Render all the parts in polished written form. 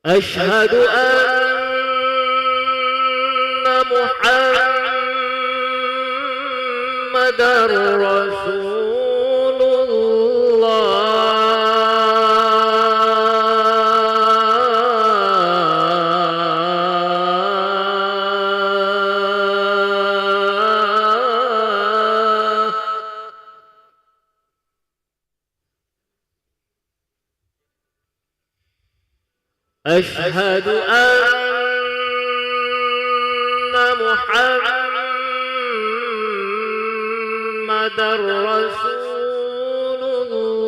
أشهد أن محمدًا رسول الله. أشهد أن محمدًا رسول الله.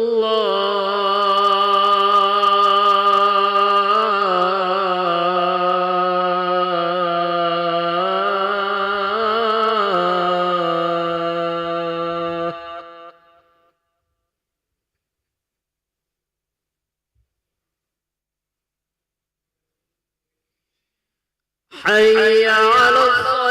حي على الصلاة.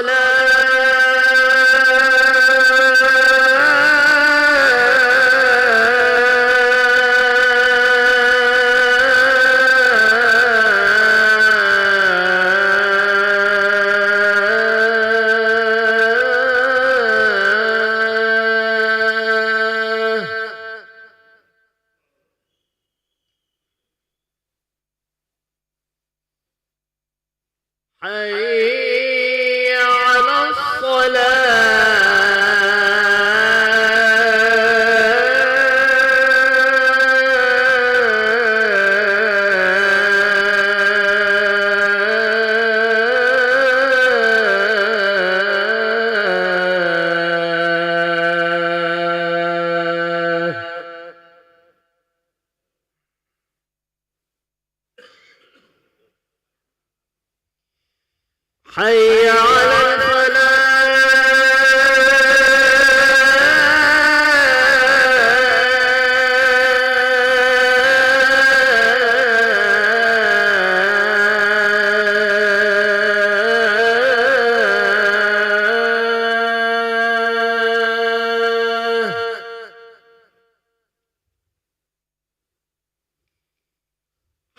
حي على الصلاة. حي على الفلاح.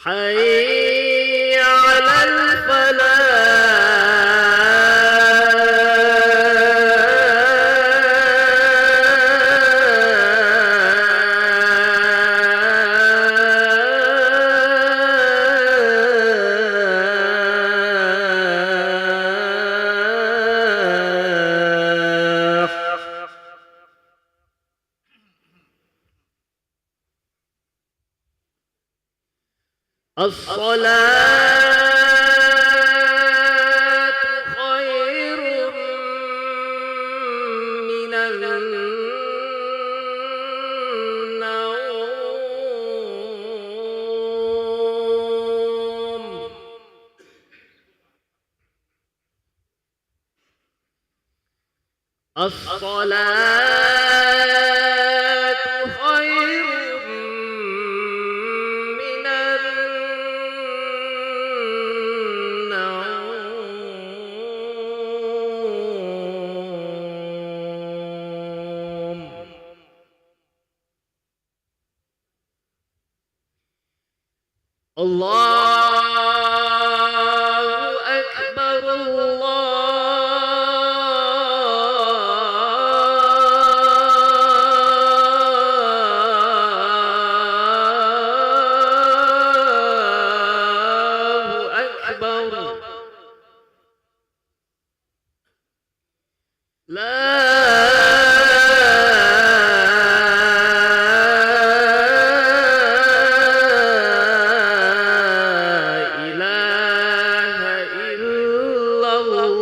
حي على الفلاح. الصلاة خير من النوم. الصلاة خير من النوم. الله أكبر الله أكبر. لا إله إلا الله.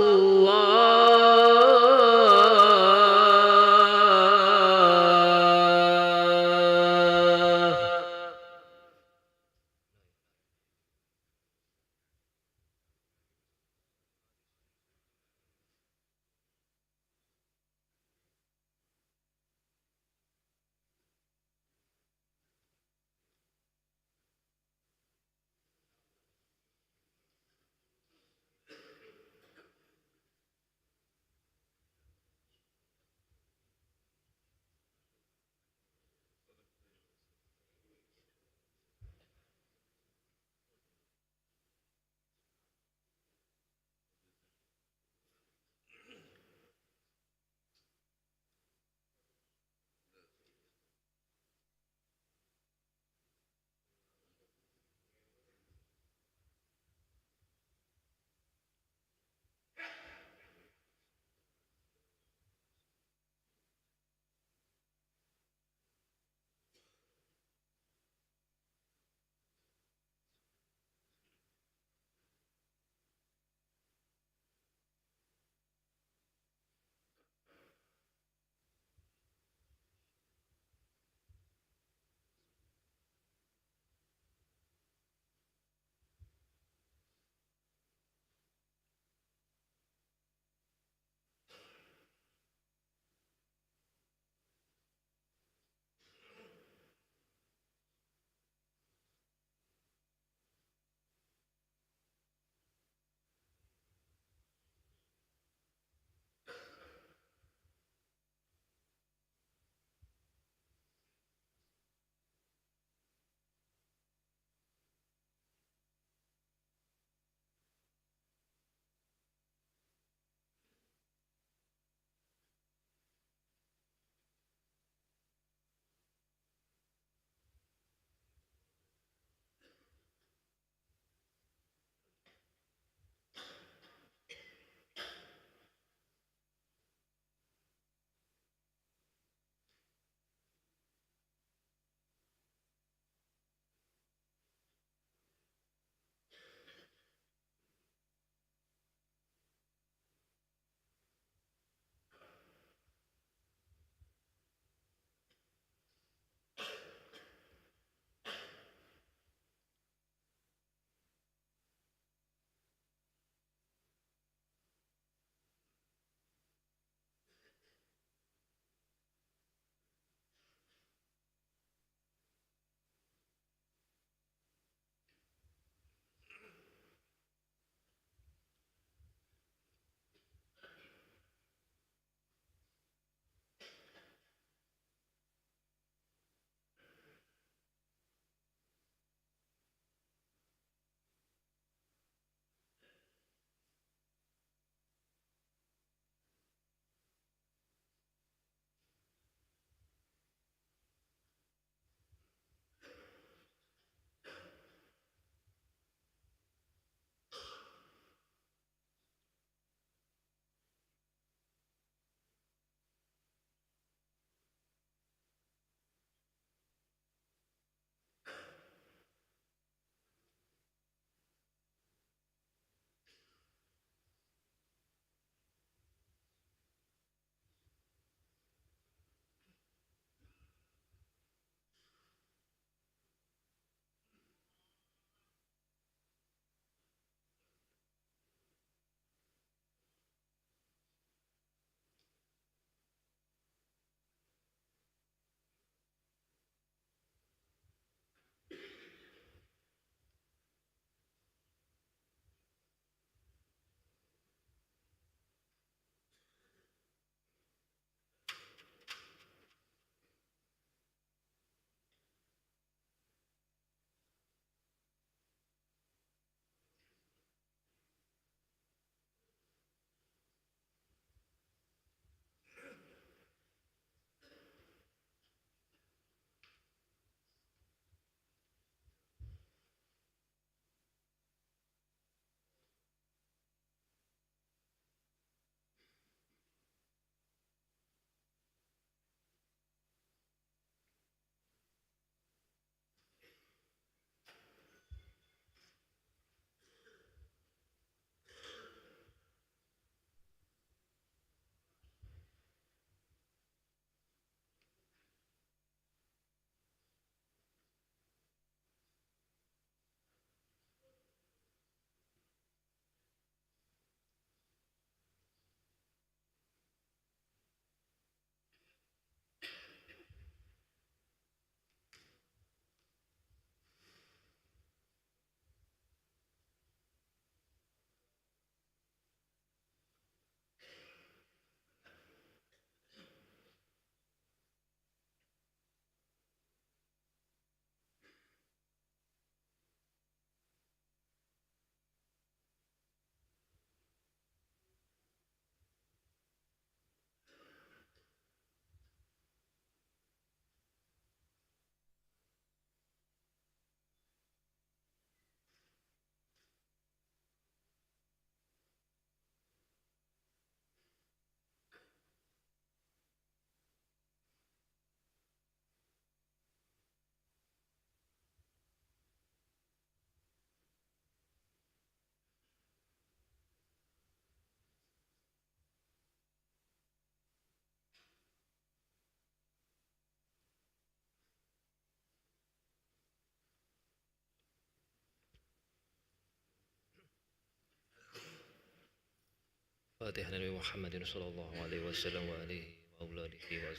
الفاتحة لنبي محمد صلى الله عليه وسلم وآله وأولاده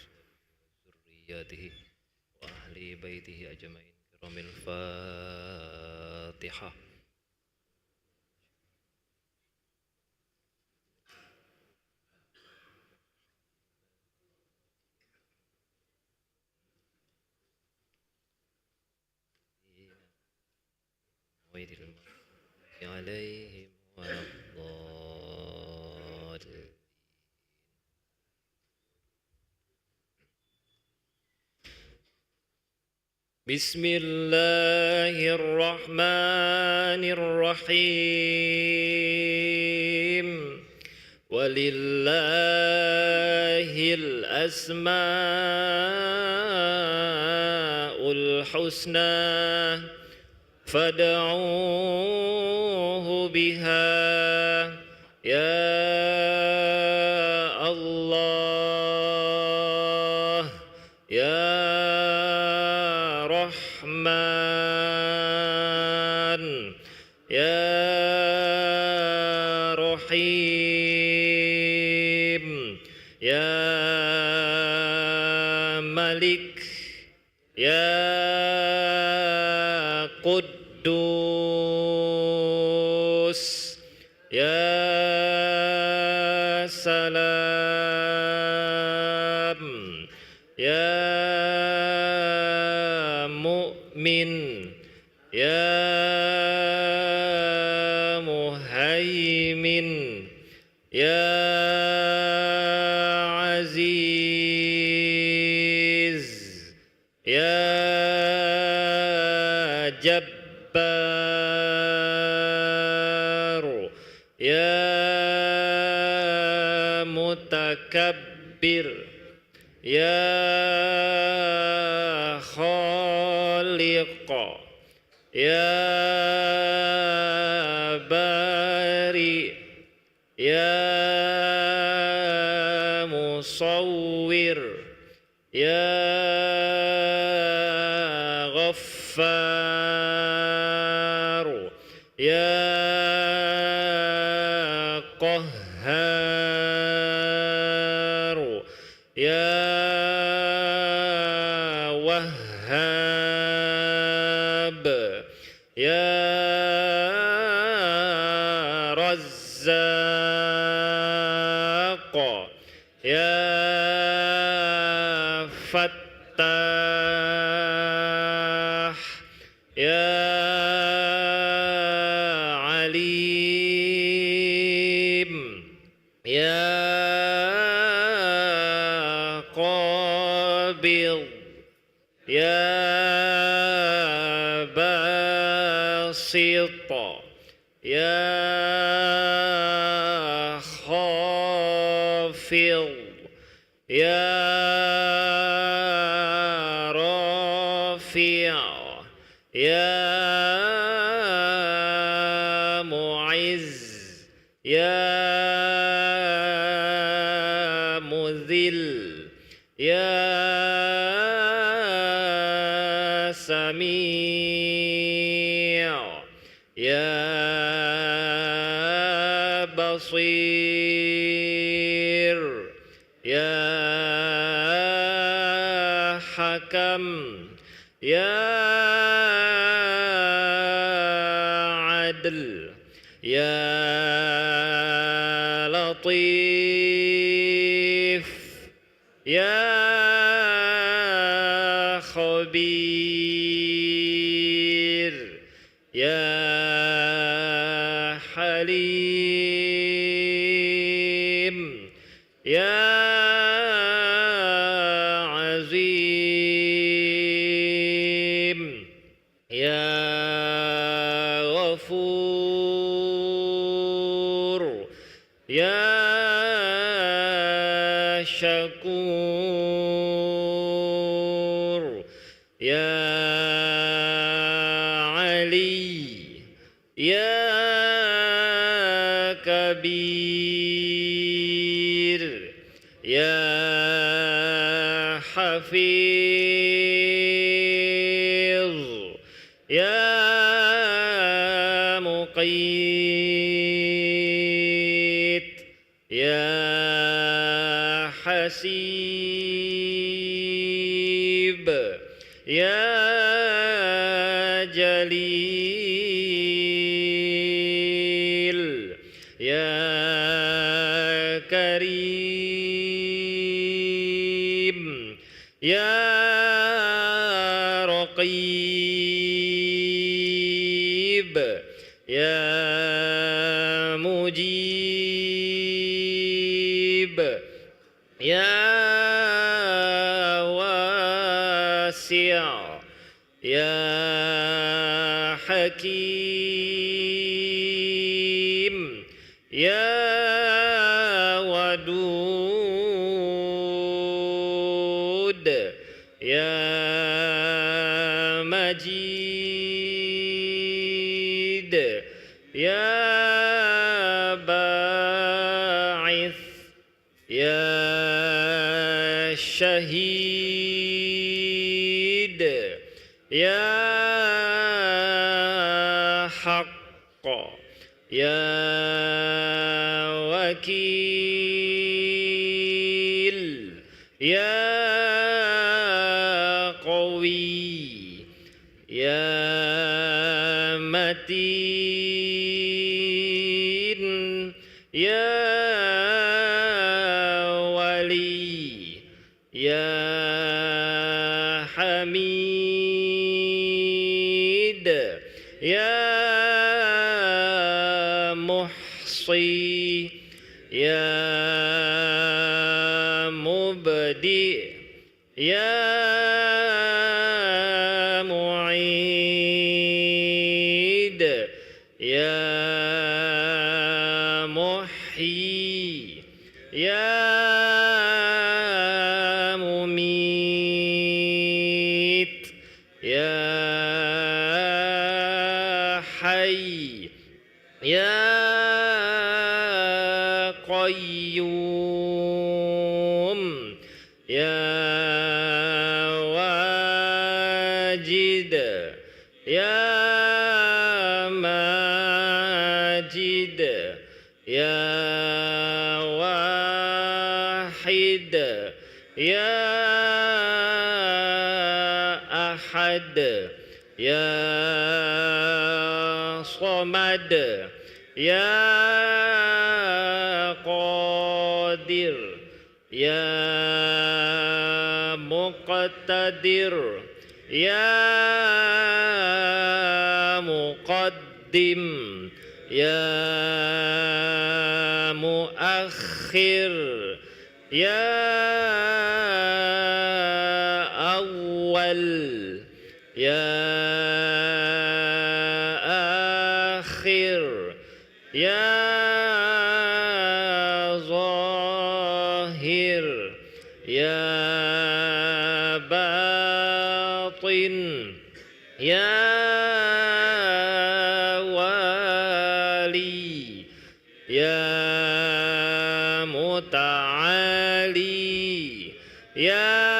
وذرياته وأهل بيته أجمعين كرام الفاتحة. عليهم ولا الضالين. بسم الله الرحمن الرحيم. ولله الأسماء الحسنى فادعوه بها يا الله يا رحمن يا رحيم يا ملك يا قدوس يا سلام يا مؤمن يا مهيمن يا عزيز يا جبار يا متكبر يا خالق يا بارئ يا مصور يا غفار يا قهار يا وهاب يا رزاق يا فتاح يا عليم يا قابض يا باسط يا خافض يا رافع يا معز يا مذل يا سميع يا بصير يا حكم يا عدل يا لطيف يا خبير يا حليم يا عظيم يا غفور يا شكور يا علي يا كبير يا حفيظ يا مقيت يا حسيب يا جليل يا كريم يا رقيب يا مجيب يا واسع يا حكيم يا ودود يا مجيد يا باعث يا شهيد يا حق يا وكيل يا قوي يا متين يا ولي يا حميد يا محصي يا مبدئ يا معيد يا محيي يا مميت يا حي يا قيوم يا واجد يا ماجد يا واحد يا أحد يا صمد يا قادر يا مقتدر يا مقدم يا مؤخر يا أول يا آخر يا ظاهر يا باطن يا والي يا متعالي يا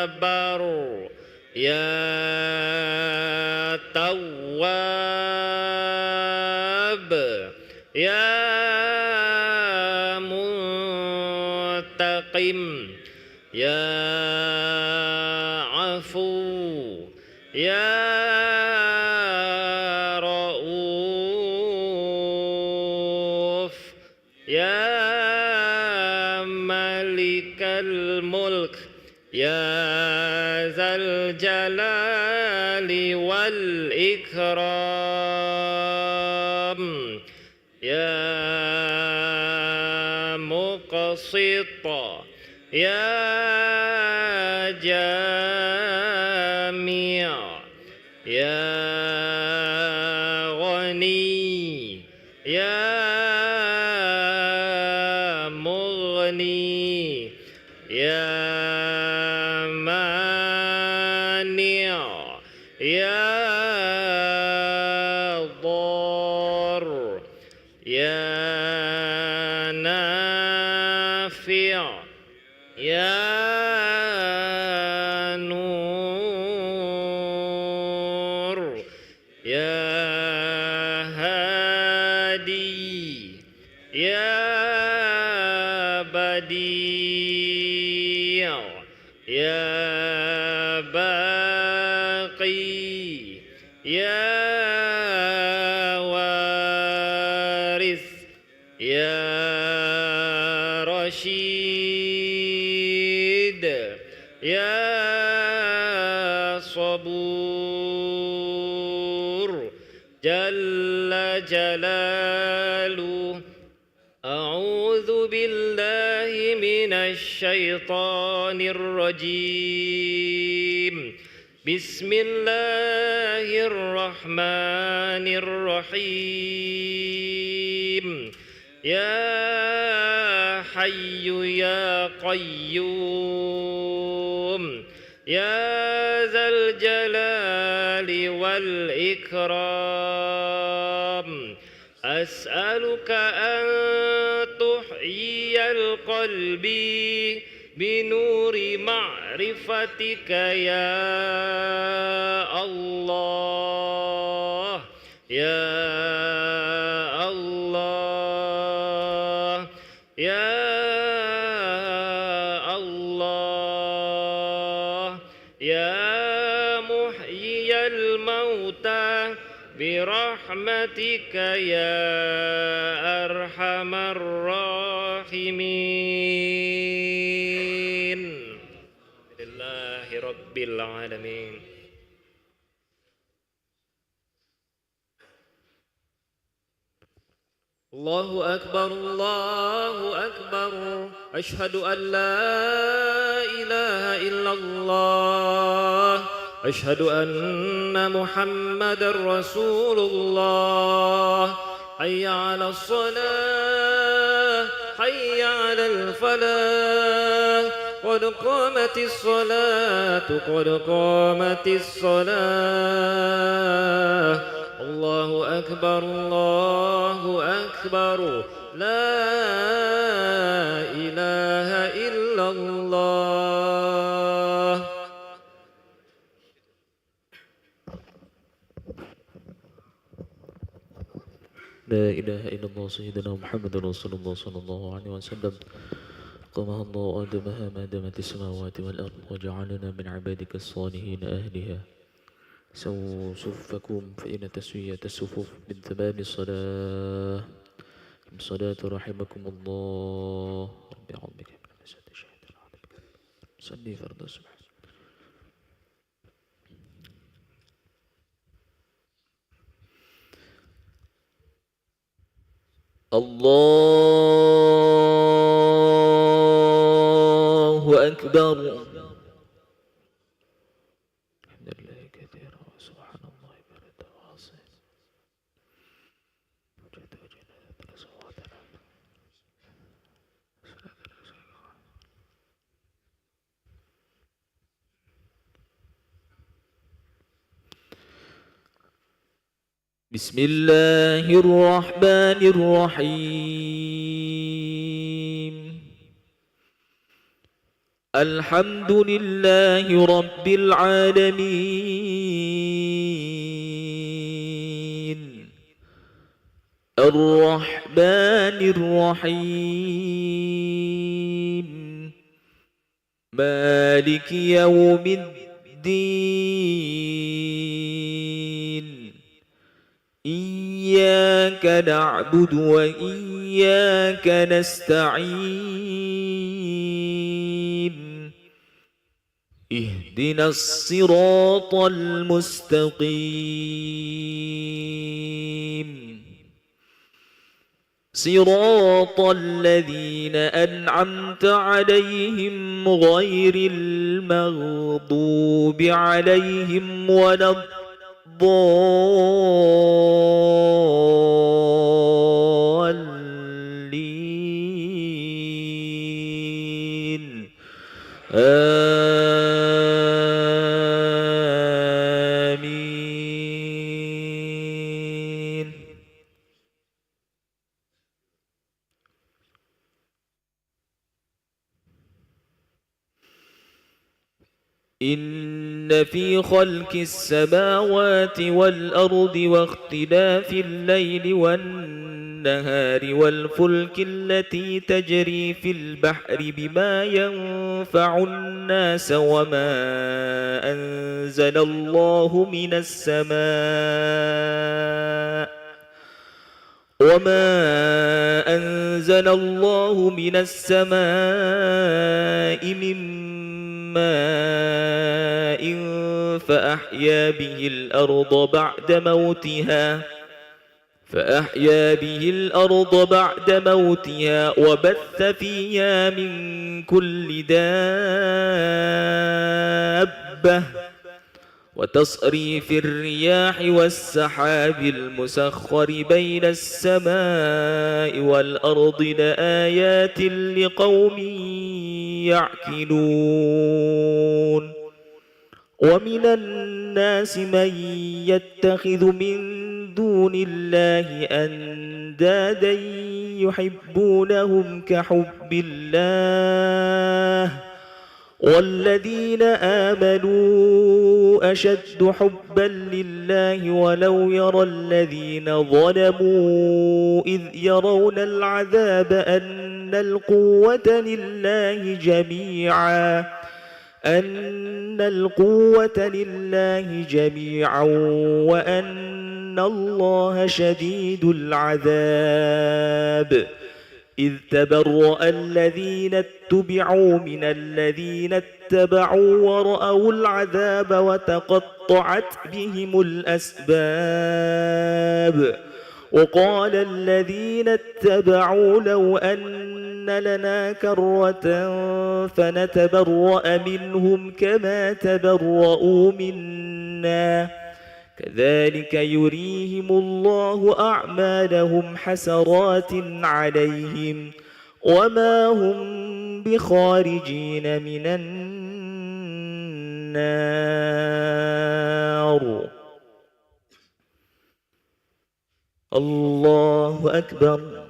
بر يا تواب يا منتقم يا عفو يا رؤوف يا ملك الملك يا ذا الجلال والإكرام يا مقسط يا جامع يا غني يا مغني يا مانع يا ضار يا نافع يا نور يا هادي يا بديع يا باقي يا وارث يا رشيد يا صبور جل جلاله. أعوذ بالله من الشيطان الرجيم. بسم الله الرحمن الرحيم. يا حي يا قيوم يا ذا الجلال والإكرام أسألك أن تحيي القلب بنور معرفتك يا الله يا الله يا الله يا محيي الموتى برحمتك يا أرحم الراحمين. لله رب العالمين. الله أكبر الله أكبر أشهد أن لا إله إلا الله أشهد أن محمد رسول الله. حي على الصلاة حي على الفلاح قد قامت الصلاة قد قامت الصلاة. الله أكبر الله أكبر لا إله إلا الله. لا إله إلا الله سيدنا محمد رسول الله صلى الله عليه وسلم. قامها الله آدمها ما دامت السماوات والأرض وجعلنا من عبادك الصالحين أهلها. سووا صفكم فإن تسوية الصفوف من تمام الصلاة. الصلاة رحمكم الله. رب أعوذ بك من همزات الشياطين صلي فرض الصبح. الله أكبر. الحمد لله كثيرا وسبحان الله بارك وعظيم. بسم الله الرحمن الرحيم. الحمد لله رب العالمين الرحمن الرحيم مالك يوم الدين. إياك نعبد وإياك نستعين. اهدنا الصراط المستقيم صراط الذين أنعمت عليهم غير المغضوب عليهم ولا الضالين. آمين. إن في خلق السماوات والأرض واختلاف الليل والنهار والنهار والفلك التي تجري في البحر بما ينفع الناس وما أنزل الله من السماء من ماء فأحيا به الأرض بعد موتها وبث فيها من كل دابة وتصريف الرياح والسحاب المسخر بين السماء والأرض لآيات لقوم يعقلون ومن الناس من يتخذ من دون الله أندادا يحبونهم كحب الله والذين آمنوا أشد حبا لله ولو يرى الذين ظلموا إذ يرون العذاب أن القوة لله جميعا وأن الله شديد العذاب إذ تبرأ الذين اتبعوا من الذين اتبعوا ورأوا العذاب وتقطعت بهم الأسباب وقال الذين اتبعوا لو أن لنا كرة فنتبرأ منهم كما تبرؤوا منا كذلك يريهم الله أعمالهم حسرات عليهم وما هم بخارجين من النار. الله أكبر.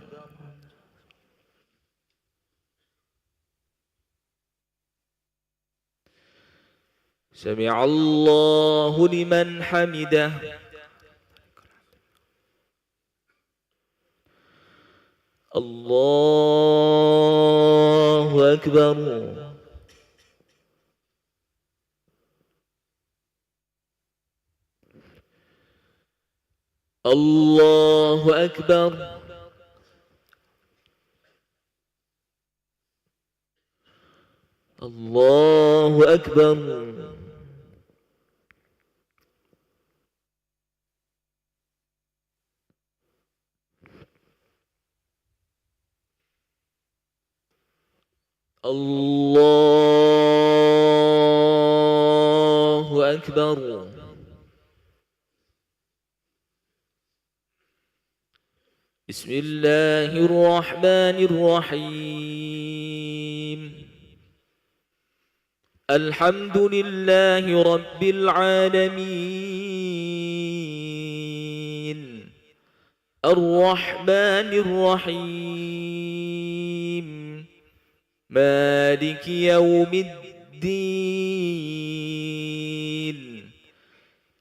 سمع الله لمن حمده. الله أكبر. الله أكبر. الله أكبر. الله أكبر. بسم الله الرحمن الرحيم. الحمد لله رب العالمين الرحمن الرحيم مالك يوم الدين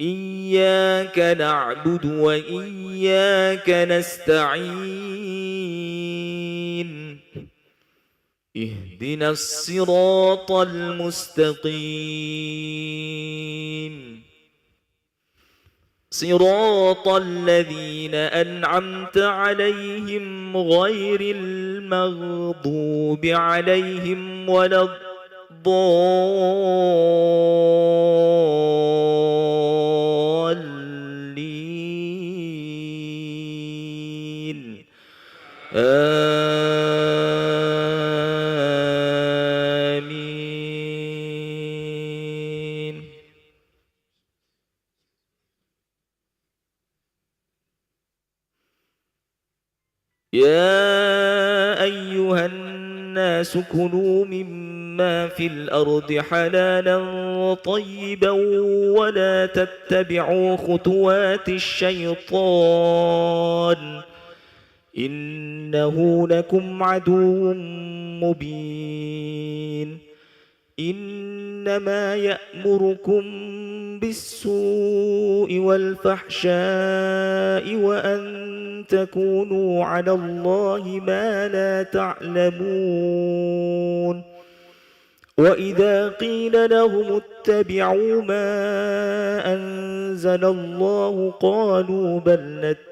إياك نعبد وإياك نستعين اهدنا الصراط المستقيم صراط الذين أنعمت عليهم غير المغضوب عليهم ولا الضالين آمين. يا أيها الناس كلوا مما في الأرض حلالا طيبا ولا تتبعوا خطوات الشيطان إنه لكم عدو مبين. إنما يأمركم بالسوء والفحشاء وأن تكونوا على الله ما لا تعلمون وإذا قيل لهم اتبعوا ما أنزل الله قالوا بل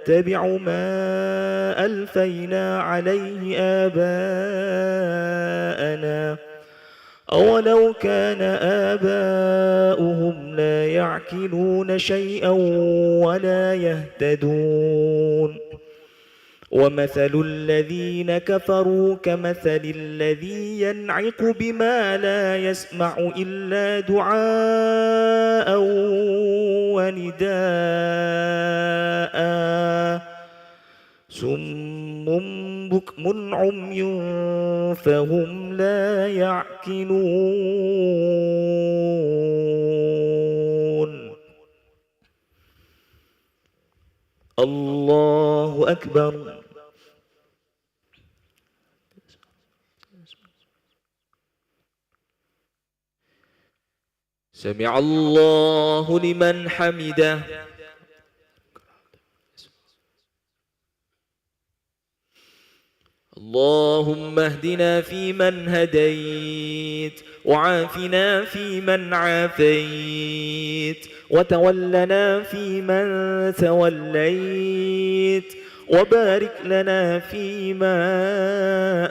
نتبع ما ألفينا عليه آباءنا أولو كان آباؤهم لا يعقلون شيئا ولا يهتدون ومثل الذين كفروا كمثل الذي ينعق بما لا يسمع إلا دعاء ونداء صم بكم عمي فهم لا يعقلون الله أكبر سمع الله لمن حمده اللهم اهدنا فيمن هديت وعافنا فيمن عافيت وتولنا فيمن توليت وبارك لنا فيما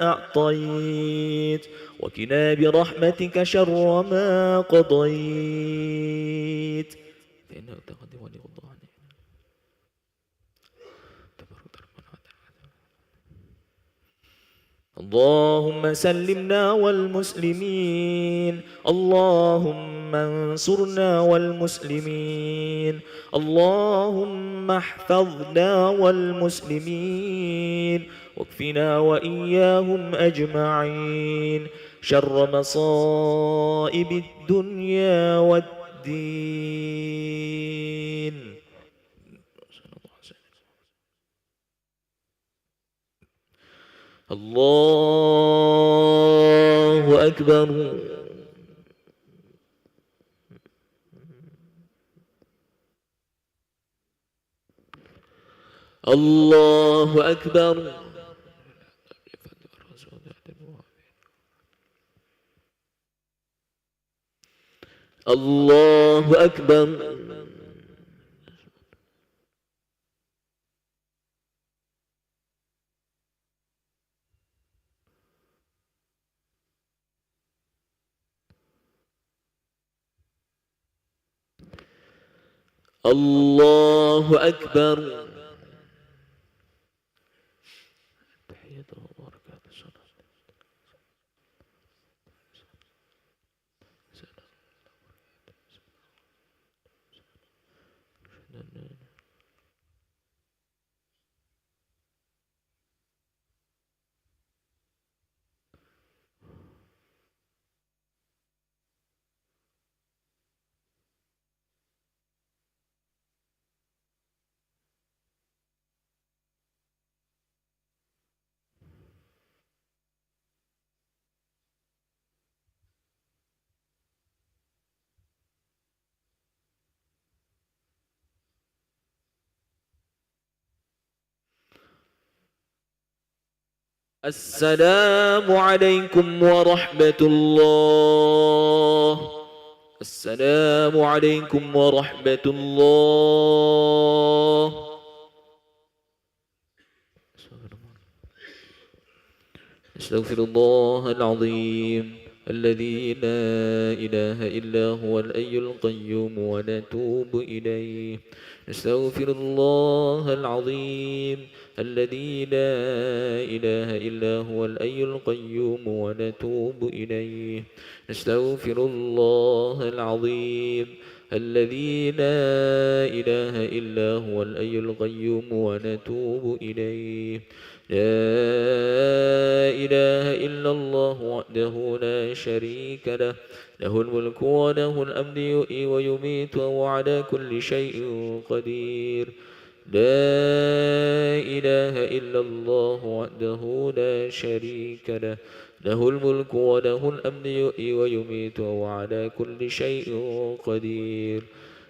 أعطيت وقنا برحمتك شر ما قضيت فإنه تقدم وليقضى عنه اللهم سلمنا والمسلمين اللهم انصرنا والمسلمين اللهم احفظنا والمسلمين واكفنا وإياهم أجمعين شر مصائب الدنيا والدين الله أكبر الله أكبر الله أكبر الله أكبر السلام عليكم ورحمة الله السلام عليكم ورحمة الله استغفر الله العظيم الذي لا إله إلا هو الحي القيوم ونتوب إليه نستغفر الله العظيم الذي لا إله إلا هو الحي القيوم ونتوب إليه نستغفر الله العظيم الذي لا إله إلا هو الحي القيوم ونتوب إليه لا إله إلا الله وحده لا شريك له له الملك وله الأمر يحيي ويميت وهو على كل شيء قدير لا إله إلا الله وحده لا شريك له له الملك وله الأمر يحيي ويميت وهو على كل شيء قدير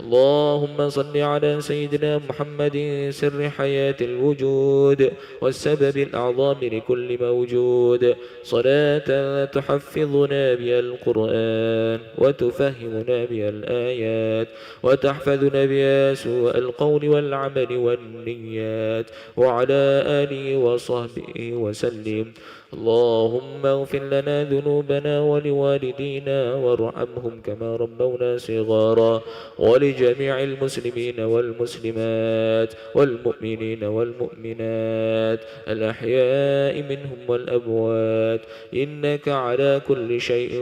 اللهم صل على سيدنا محمد سر حياة الوجود والسبب الأعظم لكل موجود، صلاة تحفظنا بها القرآن وتفهمنا بها الآيات وتحفظنا بها سوء القول والعمل والنيات، وعلى آله وصحبه وسلم. اللهم اغفر لنا ذنوبنا ولوالدينا وارحمهم كما ربونا صغارا، ولجميع المسلمين والمسلمات والمؤمنين والمؤمنات الأحياء منهم والأموات، إنك على كل شيء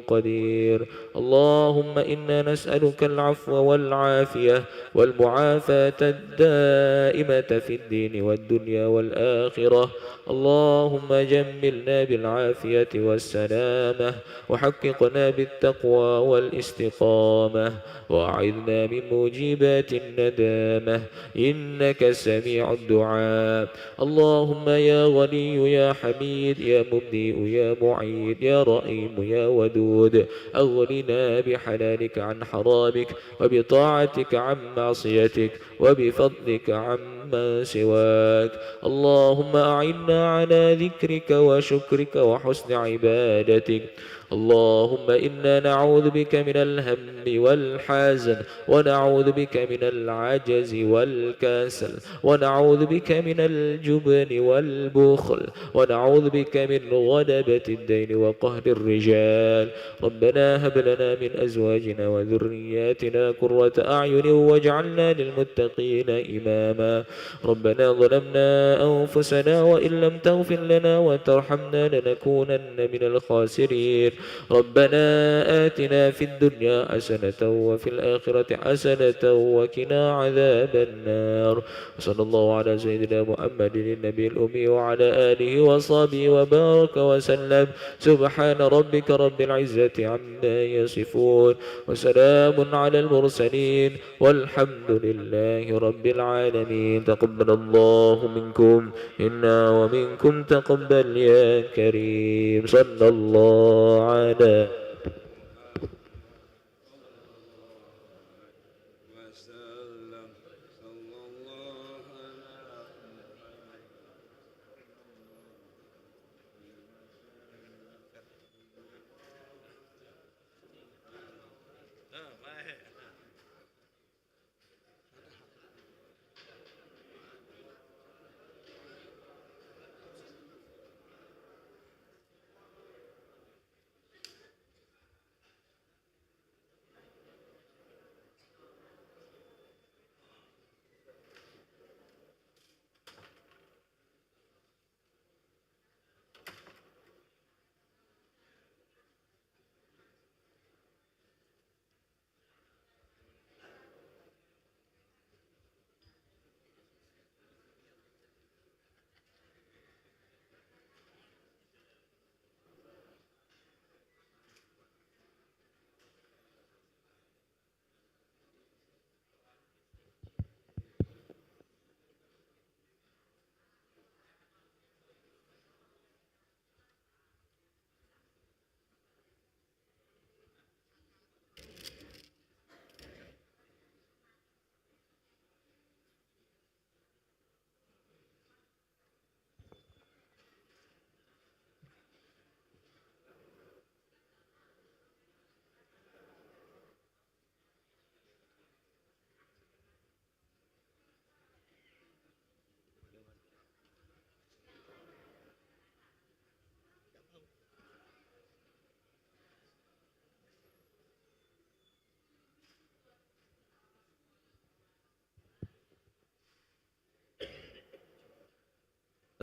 قدير. اللهم إنا نسألك العفو والعافية والمعافاة الدائمة في الدين والدنيا والآخرة. اللهم جملنا بالعافية والسلامة، وحققنا بالتقوى والاستقامة، وأعذنا من موجبات الندامة، إنك سميع الدعاء. اللهم يا غني يا حميد يا مبدئ يا معيد يا رحيم يا ودود، أغننا بحلالك عن حرامك، وبطاعتك عن معصيتك، وبفضلك عمن سواك. اللهم أعنا على ذكرك وشكرك وحسن عبادتك. اللهم إنا نعوذ بك من الهم والحزن، ونعوذ بك من العجز والكسل، ونعوذ بك من الجبن والبخل، ونعوذ بك من غلبة الدين وقهر الرجال. ربنا هب لنا من أزواجنا وذرياتنا قرة أعين واجعلنا للمتقين إماما. ربنا ظلمنا أنفسنا وإن لم تغفر لنا وترحمنا لنكونن من الخاسرين. ربنا آتنا في الدنيا حسنة وفي الآخرة حسنة وقنا عذاب النار. وصلى الله على سيدنا محمد النبي الأمي وعلى آله وصحبه وبارك وسلم. سبحان ربك رب العزة عما يصفون، وسلام على المرسلين، والحمد لله رب العالمين. تقبل الله منكم إنا ومنكم تقبل يا كريم. صلى الله على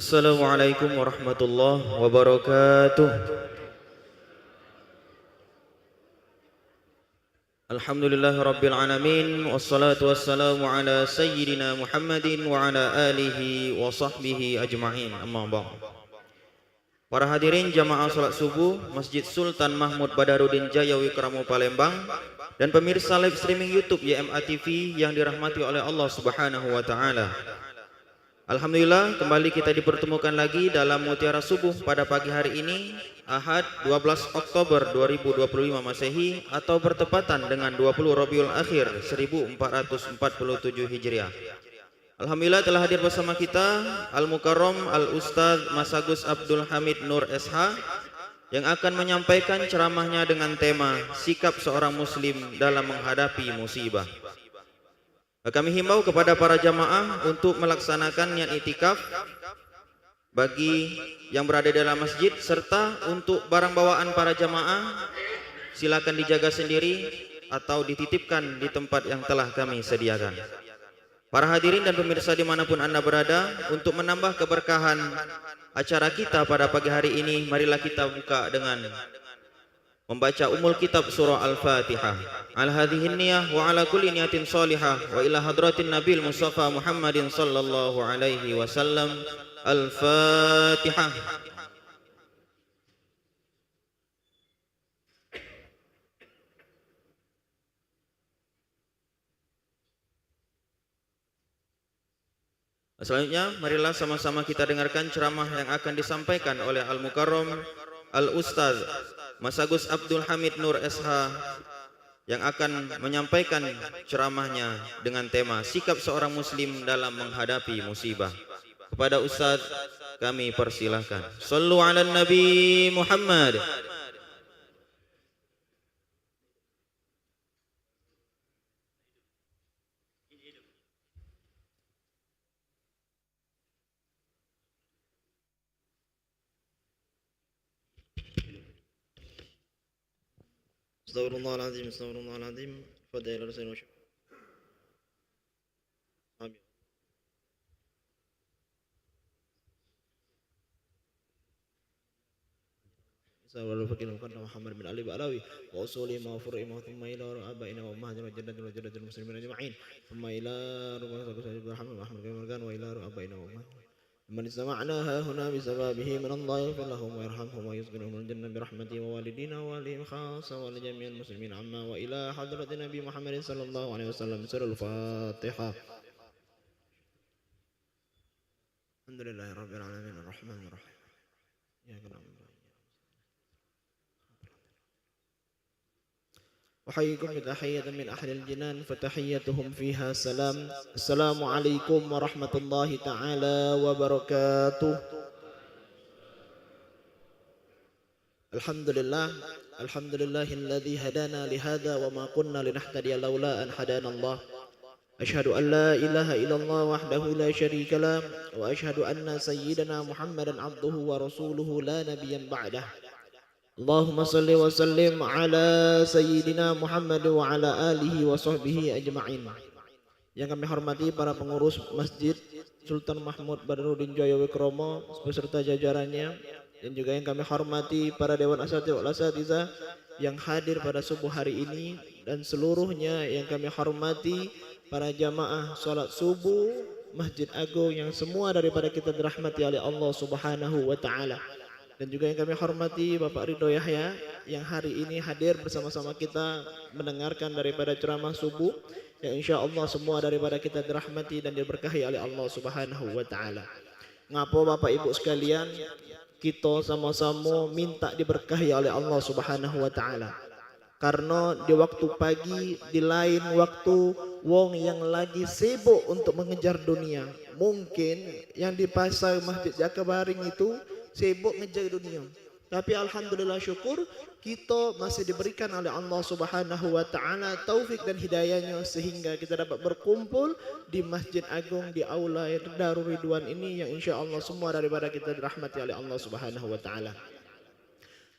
Assalamualaikum warahmatullahi wabarakatuh. Alhamdulillahirabbil alamin, wassalatu wassalamu ala sayyidina Muhammadin wa ala alihi wa sahbihi ajma'in. Amma ba'd. Para hadirin jamaah salat subuh Masjid Sultan Mahmud Badarudin Jaya Wikramo Palembang dan pemirsa live streaming YouTube YMA TV yang dirahmati oleh Allah Subhanahu wa taala. Alhamdulillah kembali kita dipertemukan lagi dalam Mutiara Subuh pada pagi hari ini Ahad 12 Oktober 2025 Masehi atau bertepatan dengan 20 Rabiul Akhir 1447 Hijriah. Alhamdulillah telah hadir bersama kita Al-Mukarram Al-Ustaz Masagus Abdul Hamid Nur SH yang akan menyampaikan ceramahnya dengan tema sikap seorang muslim dalam menghadapi musibah. Kami himbau kepada para jamaah untuk melaksanakan niat itikaf bagi yang berada dalam masjid, serta untuk barang bawaan para jamaah silakan dijaga sendiri atau dititipkan di tempat yang telah kami sediakan. Para hadirin dan pemirsa dimanapun Anda berada, untuk menambah keberkahan acara kita pada pagi hari ini, marilah kita buka dengan membaca umul kitab surah Al-Fatihah. Ala hadhihi niyah wa ala kulli niyatin salihah wa ila hadratin Nabil Mustafa Muhammadin sallallahu alaihi wasallam. Al-Fatihah. Selanjutnya, marilah sama-sama kita dengarkan ceramah yang akan disampaikan oleh Al-Mukarram Al-Ustaz Masagus Abdul Hamid Nur SH yang akan menyampaikan ceramahnya dengan tema sikap seorang muslim dalam menghadapi musibah. Kepada Ustaz kami persilahkan. Sallu ala Nabi Muhammad. Astagfirullahaladzim, astagfirullahaladzim. Fadailah Rasulullah. Sallallahu alaihi wasallam Muhammad bin Ali Ba'alawi wa usuli ma furu'i ma thumma ila abaina wa ummahina wa jaddatil muslimin ajma'in thumma ila rumah Abdul Hamid Muhammad bin Margan wa ila abaina wa ummahina man istama'na huna bi sababihi min Allah yaghfir lahum wa yarhamhum wa yuskinhum al-jannah bi rahmatihi wa walidina wa walihim khassa wa li jami'il muslimin amma wa ila hadratin Nabi Muhammad sallallahu alaihi wasallam. Surah Al-Fatihah. Alhamdulillahirabbil alamin arrahmanir rahim. Ya kalam. أحييكم بتحية من أهل الجنان فتحيتهم فيها سلام. السلام عليكم ورحمة الله تعالى وبركاته. الحمد لله الذي هدانا لهذا وما كنا لنهتدي لولا أن هدانا الله. أشهد أن لا إله إلا الله وحده لا شريك له وأشهد أن سيدنا محمدا عبده ورسوله لا نبيا بعده. Allahumma salli wa sallim ala sayyidina Muhammad wa ala alihi wa sahbihi ajma'in. Yang kami hormati para pengurus Masjid Sultan Mahmud Badruddin Jaya Wikromo beserta jajarannya, dan juga yang kami hormati para Dewan Asatidz wal Asatizah yang hadir pada subuh hari ini, dan seluruhnya yang kami hormati para jamaah salat subuh Masjid Agung yang semua daripada kita dirahmati oleh Allah Subhanahu wa taala. Dan juga yang kami hormati Bapak Ridho Yahya yang hari ini hadir bersama-sama kita mendengarkan daripada ceramah subuh, yang insya Allah semua daripada kita dirahmati dan diberkahi oleh Allah Subhanahu wa taala. Ngapo Bapak Ibu sekalian, kita sama-sama minta diberkahi oleh Allah Subhanahu wa taala. Karena di waktu pagi, di lain waktu wong yang lagi sibuk untuk mengejar dunia. Mungkin yang di pasar Masjid Jakabaring itu sibuk ngejar dunia, tapi alhamdulillah syukur kita masih diberikan oleh Allah Subhanahu wa taala taufik dan hidayahnya sehingga kita dapat berkumpul di Masjid Agung di aula Darul Ridwan ini, yang insya Allah semua daripada kita dirahmati oleh Allah Subhanahu wa taala.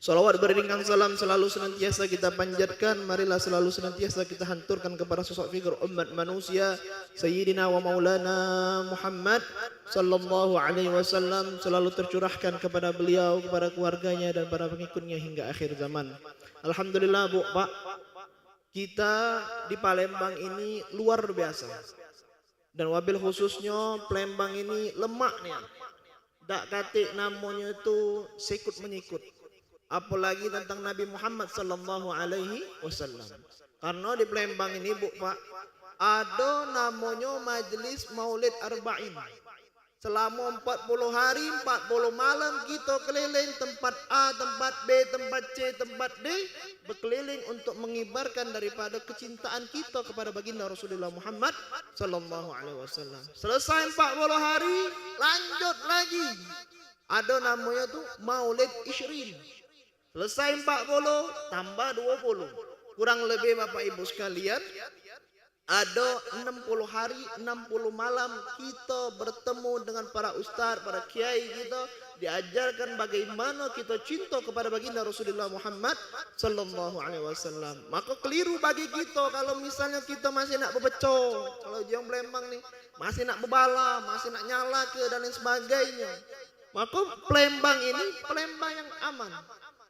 Salawat beriringan salam selalu senantiasa kita panjatkan, marilah selalu senantiasa kita hanturkan kepada sosok figur umat manusia Sayyidina wa Maulana Muhammad sallallahu alaihi wasallam, selalu tercurahkan kepada beliau, kepada keluarganya dan para pengikutnya hingga akhir zaman. Alhamdulillah Bu, Pak, kita di Palembang ini luar biasa, dan wabil khususnya Palembang ini lemaknya dak katik namanya itu sikut menyikut, apalagi tentang Nabi Muhammad sallallahu alaihi wasallam. Karena di Palembang ini Bu, Pak, ada namanya Majelis Maulid Arba'in. Selama 40 hari, 40 malam kita keliling tempat A, tempat B, tempat C, tempat D, berkeliling untuk mengibarkan daripada kecintaan kita kepada baginda Rasulullah Muhammad sallallahu alaihi wasallam. Selesai 40 hari, lanjut lagi. Ada namanya tuh Maulid Isyrin. Selesai 40, tambah 20. Kurang lebih Bapak Ibu sekalian, ada 60 hari, 60 malam kita bertemu dengan para ustaz, para kiai kita, diajarkan bagaimana kita cinta kepada baginda Rasulullah Muhammad sallallahu alaihi wasallam. Maka keliru bagi kita kalau misalnya kita masih nak berpecah, kalau yang Palembang nih masih nak berbala, masih nak nyala ke dan lain sebagainya. Maka Palembang ini Palembang yang aman.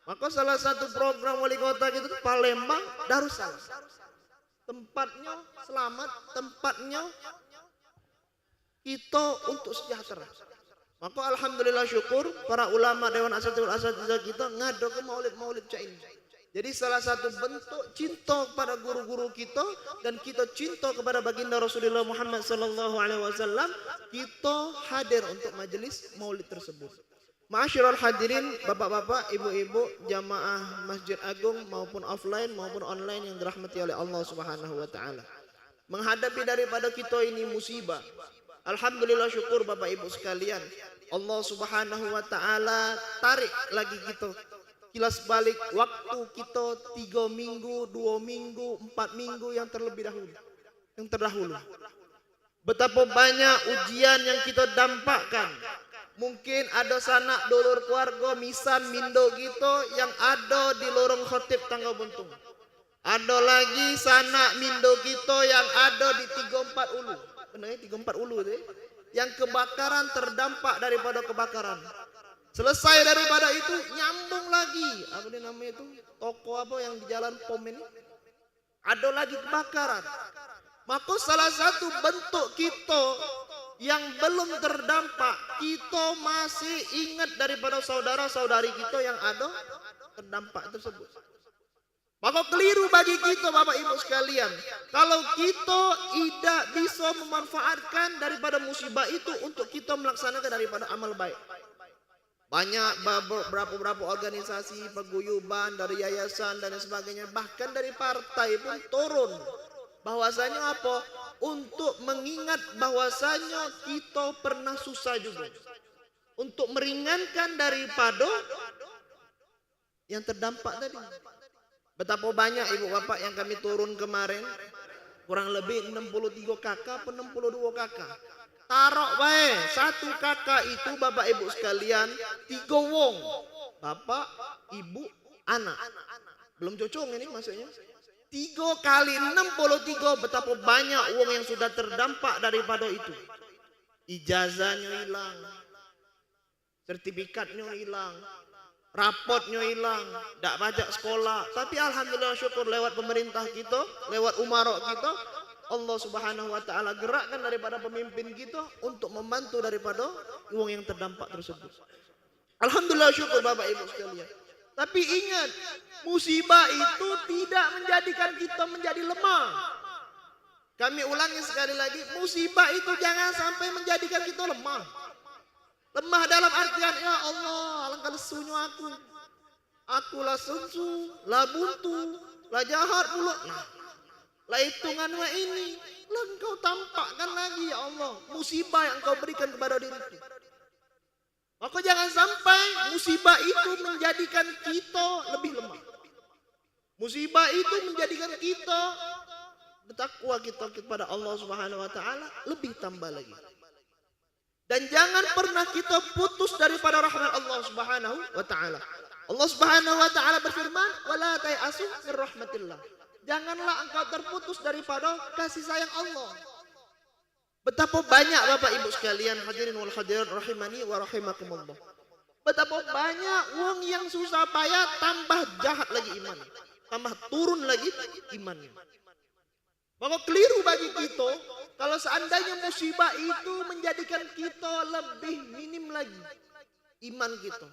Maka salah satu program wali kota kita itu Palembang Darussalam. Tempatnya selamat, tempatnya kita untuk sejahtera. Maka alhamdulillah syukur para ulama Dewan Asatidz kita ngado ke maulid cak ini. Jadi salah satu bentuk cinta kepada guru-guru kita dan kita cinta kepada baginda Rasulullah Muhammad sallallahu alaihi wasallam, kita hadir untuk majelis maulid tersebut. Ma'asyiral hadirin, bapak-bapak, ibu-ibu, jamaah Masjid Agung maupun offline maupun online yang dirahmati oleh Allah Subhanahu wa taala. Menghadapi daripada kita ini musibah. Alhamdulillah syukur Bapak Ibu sekalian. Allah Subhanahu wa taala tarik lagi kita. Kilas balik waktu kita 3 minggu, 2 minggu, 4 minggu yang terlebih dahulu. Yang terdahulu. Betapa banyak ujian yang kita dampakkan. Mungkin ada sanak dulur keluarga misan mindo gitu yang ada di lorong khotib Tangga Buntung. Ada lagi sanak mindo kita yang ada di 34 Ulu. Benar ya, 34 Ulu itu. Yang kebakaran terdampak daripada kebakaran. Selesai daripada itu nyambung lagi. Apa ini namanya itu? Toko apa yang di Jalan Pom ini? Ada lagi kebakaran. Maka salah satu bentuk kita yang belum terdampak, kita masih ingat daripada saudara-saudari kita yang ada terdampak tersebut. Maka keliru bagi kita Bapak Ibu sekalian, kalau kita tidak bisa memanfaatkan daripada musibah itu untuk kita melaksanakan daripada amal baik. Banyak beberapa organisasi, paguyuban, dari yayasan dan sebagainya, bahkan dari partai pun turun. Bahwasanya apa? Untuk mengingat bahwasanya kita pernah susah juga. Untuk meringankan daripada yang terdampak tadi. Betapa banyak ibu bapak yang kami turun kemarin, kurang lebih 63 kakak, 62 kakak. Taruh bae, satu kakak itu Bapak Ibu sekalian 3 wong. Bapak, ibu, anak. Belum cocok ini maksudnya. 3 kali 63, betapa banyak uang yang sudah terdampak daripada itu. Ijazahnya hilang, sertifikatnya hilang, rapotnya hilang, tak pajak sekolah. Tapi alhamdulillah syukur lewat pemerintah kita, lewat umarok kita, Allah Subhanahu wa taala gerakkan daripada pemimpin kita untuk membantu daripada uang yang terdampak tersebut. Alhamdulillah syukur Bapak Ibu sekalian. Tapi ingat, musibah itu tidak menjadikan kita menjadi lemah. Kami ulangi sekali lagi, musibah itu jangan sampai menjadikan kita lemah. Lemah dalam artian, ya Allah, alangkah lesunya aku. Akulah sunsu, lah buntu, lah jahat mulut. Nah, lah hitungan ini, lah engkau tampakkan lagi ya Allah, musibah yang engkau berikan kepada diriku. Maka jangan sampai musibah itu menjadikan kita lebih lemah. Musibah itu menjadikan kita bertakwa kita kepada Allah Subhanahu wa taala lebih tambah lagi. Dan jangan pernah kita putus daripada rahmat Allah Subhanahu wa taala. Allah Subhanahu wa taala berfirman, "Wala ta'asu min rahmatillah." Janganlah engkau terputus daripada kasih sayang Allah. Betapa banyak Bapak Ibu sekalian hadirin wal hadirat rahimani wa rahimakumullah. Betapa banyak wong yang susah payah tambah jahat lagi iman. Tambah turun lagi imannya. Maka keliru bagi kita kalau seandainya musibah itu menjadikan kita lebih minim lagi iman kita.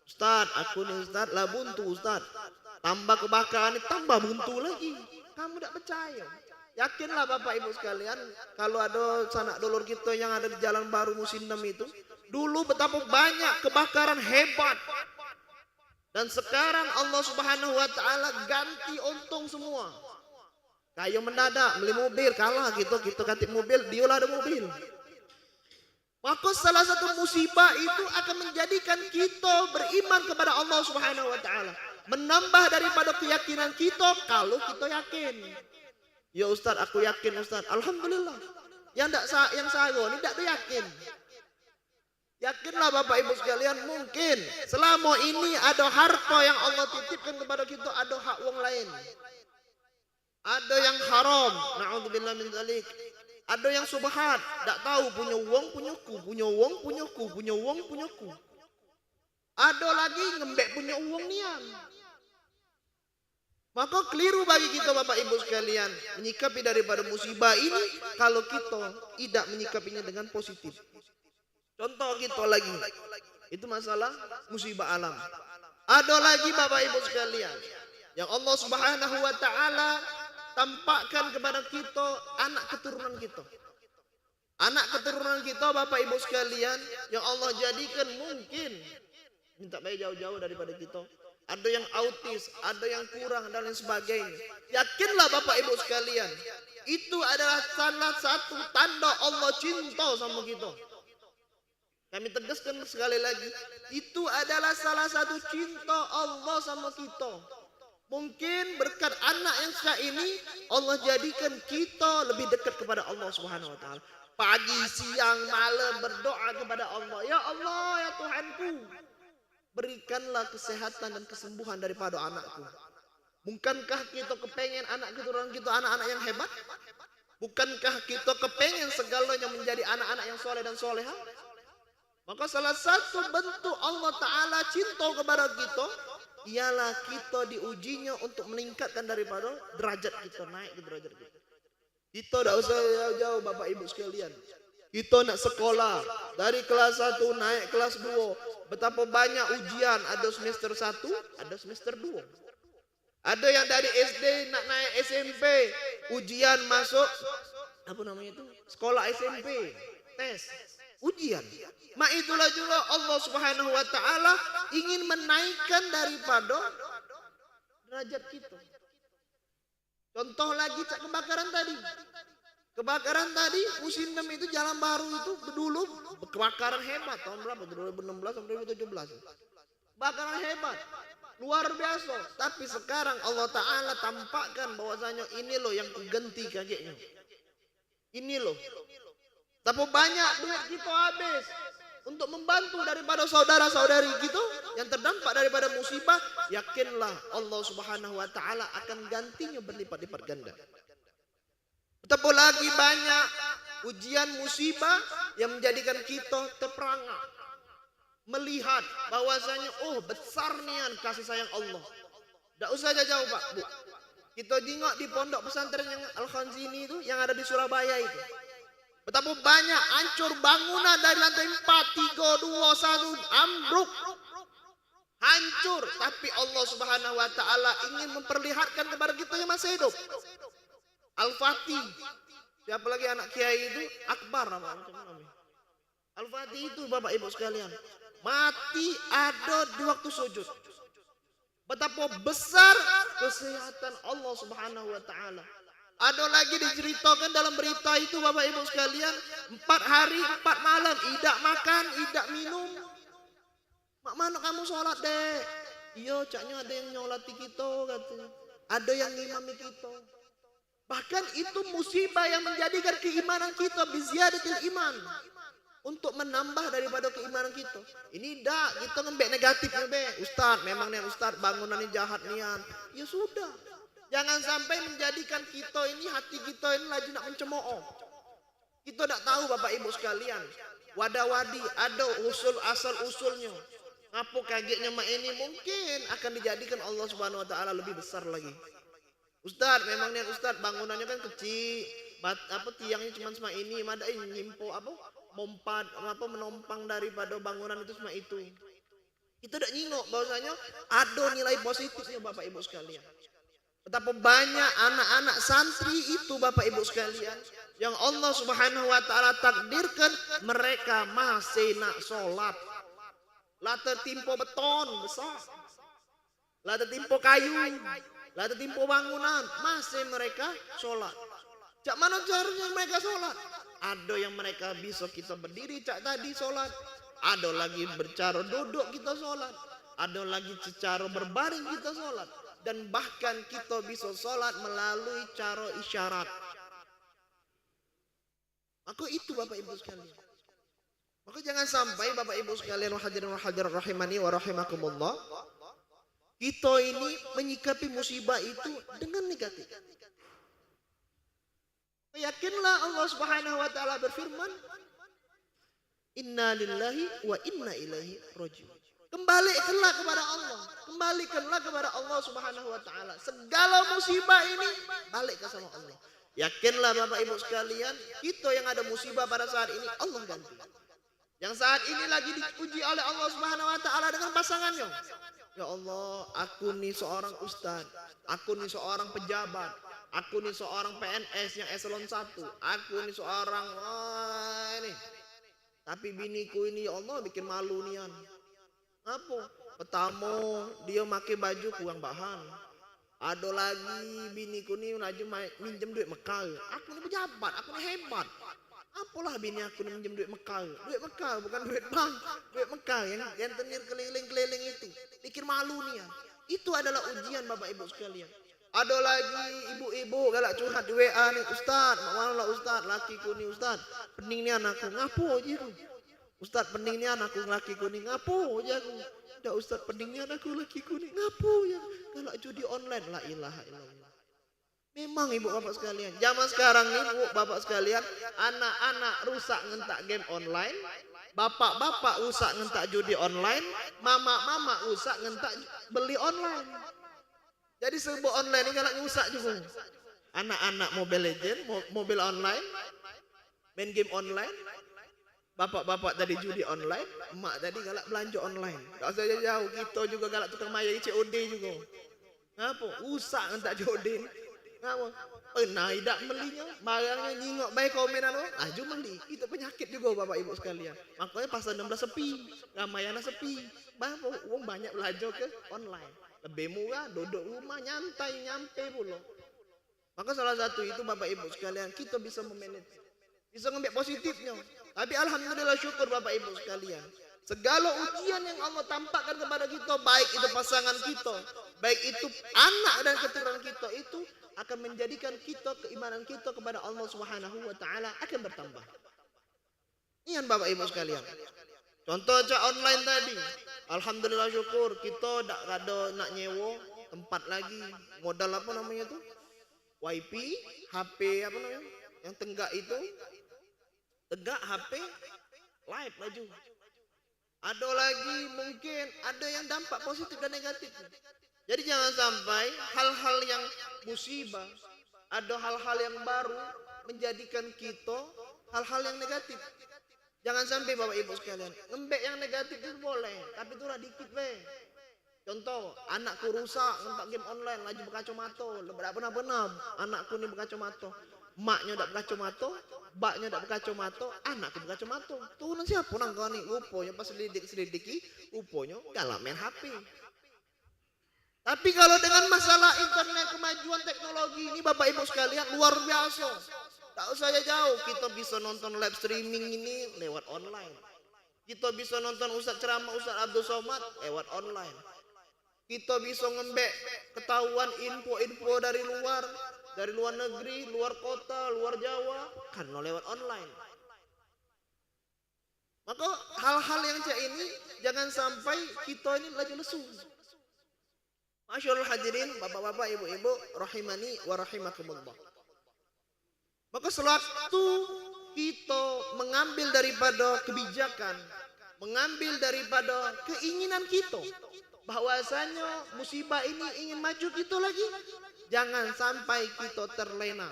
Ustaz, aku nih Ustaz lah buntu Ustaz. Tambah kebakaran, tambah buntu lagi. Kamu tidak percaya. Yakinlah Bapak Ibu sekalian, kalau ada sanak dulur kita yang ada di Jalan Baru Musim 6 itu, dulu betapa banyak kebakaran hebat. Dan sekarang Allah Subhanahu wa taala ganti untung semua. Kayu mendadak beli mobil kalah gitu, kita ganti mobil, diolah ada mobil. Maka salah satu musibah itu akan menjadikan kita beriman kepada Allah Subhanahu wa taala. Menambah daripada keyakinan kita kalau kita yakin. Ya Ustaz, aku yakin Ustaz. Alhamdulillah. Yang saya ini tidak yakin. Yakinlah Bapak Ibu sekalian, mungkin selama ini ada harta yang Allah titipkan kepada kita, ada hak wong lain. Ada yang haram, na'udzubillah min dzalik. Ada yang subhat, tak tahu punya uang punyaku, punya uang punyaku, punya uang punyaku. Ada lagi ngembek punya uang nian. Maka keliru bagi kita Bapak Ibu sekalian menyikapi daripada musibah ini kalau kita tidak menyikapinya dengan positif. Contoh kita lagi, itu masalah musibah alam. Ada lagi Bapak Ibu sekalian yang Allah Subhanahu wa taala tampakkan kepada kita anak keturunan kita. Anak keturunan kita Bapak Ibu sekalian yang Allah jadikan mungkin minta baik jauh-jauh daripada kita. Ada yang autis, ada yang kurang dan lain sebagainya. Yakinlah Bapak Ibu sekalian, itu adalah salah satu tanda Allah cinta sama kita. Kami tegaskan sekali lagi, itu adalah salah satu cinta Allah sama kita. Mungkin berkat anak yang sah ini Allah jadikan kita lebih dekat kepada Allah Subhanahu wa taala. Pagi, siang, malam berdoa kepada Allah. Ya Allah, ya Tuhanku, berikanlah kesehatan dan kesembuhan daripada anakku. Bukankah kita kepengen anak keturunan kita anak-anak yang hebat? Bukankah kita kepengen segalanya menjadi anak-anak yang soleh dan soleha? Maka salah satu bentuk Allah Ta'ala cinta kepada kita ialah kita diujinya untuk meningkatkan daripada derajat kita, naik ke derajat kita. Kita tidak usah jauh-jauh Bapak Ibu sekalian. Kita nak sekolah dari kelas 1 naik kelas 2. Betapa banyak ujian, ada semester 1, ada semester 2. Ada yang dari SD nak naik SMP, ujian masuk apa namanya itu? Sekolah SMP, tes, ujian. Mak itulah juga Allah Subhanahu wa taala ingin menaikkan daripada derajat kita. Contoh lagi kebakaran tadi. Kebakaran tadi musim 6 itu Jalan Baru itu dulu kebakaran hebat tahun berapa? 2016 sampai 2017. Kebakaran hebat. Luar biasa. Tapi sekarang Allah Ta'ala tampakkan bahwasanya ini loh yang kuganti kagetnya. Ini loh. Tapi banyak duit kita habis untuk membantu daripada saudara-saudari kita yang terdampak daripada musibah. Yakinlah Allah Subhanahu wa taala akan gantinya berlipat-lipat ganda. Betapa lagi banyak ujian musibah yang menjadikan kita terperangah melihat bahwasanya besar nian kasih sayang Allah. Tidak usah jauh Pak Bu. Kita tengok di pondok pesantren yang Al-Khanzini itu yang ada di Surabaya itu. Betapa banyak hancur bangunan dari lantai 4, 3, 2, 1 ambruk. Hancur, tapi Allah Subhanahu wa taala ingin memperlihatkan kepada kita yang masih hidup. Al-Fatih. Siapa lagi anak kiai itu? Akbar namanya. Al-Fatih itu Bapak Ibu sekalian, mati ada di waktu sujud. Betapa besar kesehatan Allah Subhanahu wa taala. Ada lagi diceritakan dalam berita itu Bapak Ibu sekalian, 4 hari 4 malam tidak makan, tidak minum. Mak mana kamu sholat deh? Iya, caknya ada yang nyolati kita katanya. Ada yang ngimami kita. Bahkan itu musibah yang menjadikan keimanan kita biziyadatil iman. Untuk menambah daripada keimanan kita. Ini dah kita ngembek negatifnya be. Ustaz, memang nih Ustaz bangunannya jahat nian. Ya sudah. Jangan sampai menjadikan kita ini, hati kita ini lagi nak mencemooh. Kita tak tahu Bapak Ibu sekalian. Wadah-wadi ada usul asal usulnya. Ngapo kagetnya mak ini mungkin akan dijadikan Allah Subhanahu wa taala lebih besar lagi. Ustaz, memang nih Ustaz bangunannya kan kecil. Tiangnya cuma sama ini, ada nyimpo menompang daripada bangunan itu cuma itu. Kita tidak nyingok bahwasanya ada nilai positifnya Bapak Ibu sekalian. Betapa banyak anak-anak santri itu Bapak Ibu sekalian yang Allah Subhanahu wa taala takdirkan mereka masih nak sholat. Lah tertimpa beton besar. Lah tertimpa kayu. Lah tertimpa bangunan, masih mereka sholat. Cak mana caranya mereka sholat? Ada yang mereka bisa kita berdiri cak tadi sholat. Ada lagi bercara duduk kita sholat. Ada lagi secara berbaring kita sholat. Dan bahkan kita bisa sholat melalui cara isyarat. Maka itu Bapak Ibu sekalian. Maka jangan sampai Bapak Ibu sekalian hadirin hadirat rahimani wa rahimakumullah, kita ini menyikapi musibah itu dengan negatif. Yakinlah Allah Subhanahu wa taala berfirman, "Inna lillahi wa inna ilaihi raji'un." Kembalikanlah kepada Allah. Kembalikanlah kepada Allah Subhanahu wa taala. Segala musibah ini balik ke sama Allah. Yakinlah Bapak Ibu sekalian, kita yang ada musibah pada saat ini Allah ganti. Yang saat ini lagi diuji oleh Allah Subhanahu wa taala dengan pasangannya. Ya Allah, aku nih seorang ustaz, aku nih seorang pejabat, aku nih seorang PNS yang eselon 1, aku nih seorang ini. Tapi biniku ini ya Allah bikin malu nian. Apa? Pertama dia pakai baju kurang bahan. Ada lagi biniku ni laju minjem duit Mekar. Aku ni pejabat, aku ni hebat. Apalah bini aku ni minjem duit Mekar. Duit Mekar bukan duit bank. Duit Mekar yang tenir keliling-keliling itu. Bikin malu ni ya. Itu adalah ujian Bapak Ibu sekalian. Ada lagi ibu-ibu galak curhat di WA ni, Ustaz, mana lah Ustaz, lakiku ni Ustaz. Pening ni anakku, ngapo je tu. Ustaz pening ni anakku lakiku ni, ngapo je aku. Dah Ustaz pening ni anakku lakiku ni, ngapo je. Galak judi online, la ilaha illallah. Memang ibu bapak sekalian, zaman sekarang ni ibu bapak sekalian, anak-anak rusak ngentak game online, bapak-bapak rusak ngentak judi online, mama-mama rusak ngentak beli online. Jadi sebuah online ini galak rusak juga. Anak-anak Mobile Legend, mobile online, main game online, bapak-bapak tadi judi online, emak tadi galak belanja online. Tak usah jauh, kita juga galak tukang maya COD juga. Ngapa? Rusak ngentak COD. Ngapa? Pernah tidak belinya, barangnya nyingok baik komenan lo, aju beli. Itu penyakit juga Bapak Ibu sekalian. Makanya pasar 16 sepi, Ramayana sepi. Bapak uang banyak belajar ke online. Lebih murah, duduk rumah nyantai nyampe pula. Maka salah satu itu Bapak Ibu sekalian, kita bisa memanage, bisa ngambil positifnya. Tapi alhamdulillah syukur Bapak Ibu sekalian, segala ujian yang Allah tampakkan kepada kita, baik itu pasangan kita, baik itu anak dan keturunan kita, itu akan menjadikan kita, keimanan kita kepada Allah Subhanahu wa taala akan bertambah. Ini Bapak Ibu sekalian. Contoh cak online tadi, alhamdulillah syukur kita tak ada nak nyewa tempat lagi, modal apa namanya tu, wifi, HP apa namanya, yang tenggak itu, tegak HP, live laju. Ada lagi mungkin ada yang dampak positif dan negatif. Jadi jangan sampai hal-hal yang musibah, ada hal-hal yang baru menjadikan kita hal-hal yang negatif. Jangan sampai Bapak Ibu sekalian, ngembek yang negatif itu boleh, tapi itulah dikit be. Contoh, anakku rusak ngentak game online, laju berkacamata, benar-benar anakku ni berkacamata. Maknya tak berkacamata, baknya tak berkacamata, anakku berkacamata. Tuh nanti siapa nang kau ni? Rupanya pas selidiki, rupanya galak main HP. Tapi kalau dengan masalah internet, kemajuan teknologi ini Bapak Ibu sekalian luar biasa. Tak usah jauh, kita bisa nonton live streaming ini lewat online. Kita bisa nonton Ustaz ceramah Ustaz Abdul Somad lewat online. Kita bisa ngembek ketahuan info-info dari luar negeri, luar kota, luar Jawa, karena lewat online. Maka hal-hal yang macam ini jangan sampai kita ini lagi lesu. Masyaallah hadirin, bapak-bapak, ibu-ibu, rahimani wa rahimakumullah. Maka sewaktu kita mengambil daripada kebijakan, mengambil daripada keinginan kita, bahwasanya musibah ini ingin maju kita lagi, jangan sampai kita terlena.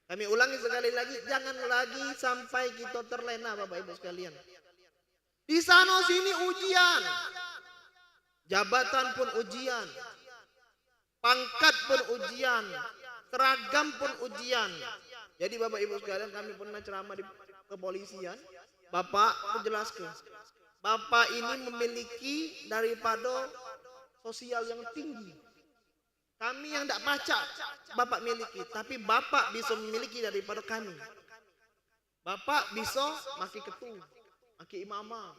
Kami ulangi sekali lagi, jangan lagi sampai kita terlena Bapak Ibu sekalian. Di sana sini ujian, jabatan pun ujian, pangkat pun ujian, seragam pun ujian. Jadi Bapak Ibu sekalian, kami pernah ceramah di kepolisian, Bapak menjelaskan, Bapak ini memiliki daripada sosial yang tinggi. Kami yang tidak pacak Bapak miliki, tapi Bapak bisa memiliki daripada kami. Bapak bisa maki ketu, maki imamah,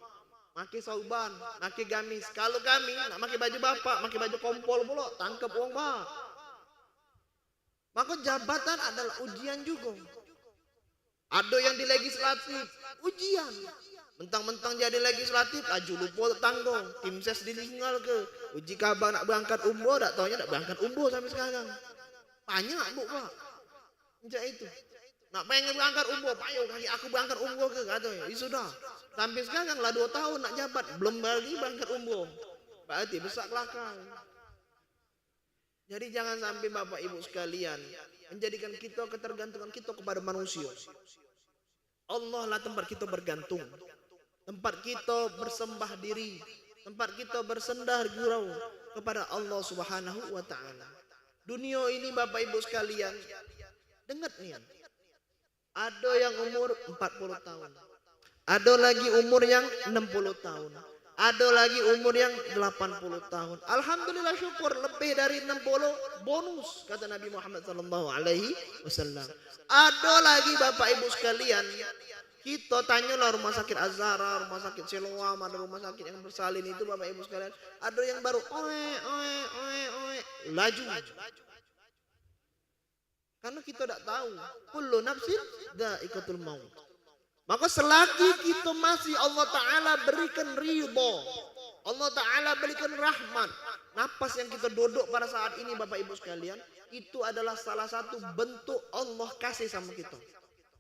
maki sauban, maki gamis. Kalau kami nak maki baju Bapak, maki baju kompol pula, tangkap uang Pak. Maka jabatan adalah ujian juga. Ada yang di legislatif, ujian. Mentang-mentang jadi legislatif, laju lupa tanggung. Tim ses ditinggal ke. Uji kabar nak berangkat umroh, tak taunya nak berangkat umroh sampai sekarang. Banyak Bu Pak. Macam itu. Nak pengen berangkat umroh, payung kaki aku berangkat umroh ke katanya. Ya sudah. Sampai sekarang lah 2 tahun nak jabat, belum lagi berangkat umroh. Berarti besar kelakar. Jadi jangan sampai Bapak Ibu sekalian menjadikan kita ketergantungan kita kepada manusia. Allah lah tempat kita bergantung. Tempat kita bersembah diri, tempat kita bersendar gurau kepada Allah Subhanahu wa taala. Dunia ini Bapak Ibu sekalian, dengar nih. Ada yang umur 40 tahun. Ada lagi umur yang 60 tahun. Ada lagi umur yang 80 tahun. Alhamdulillah syukur lebih dari 60 bonus kata Nabi Muhammad sallallahu alaihi wasallam. Ada lagi Bapak Ibu sekalian, kita tanyalah rumah sakit Azhara, rumah sakit Siloam, ada rumah sakit yang bersalin itu Bapak Ibu sekalian, ada yang baru laju. Karena kita tidak tahu, kullu nafsin dha'iqatul maut. Maka selagi kita masih Allah Ta'ala berikan ridho, Allah Ta'ala berikan rahmat, napas yang kita duduk pada saat ini Bapak Ibu sekalian, itu adalah salah satu bentuk Allah kasih sama kita.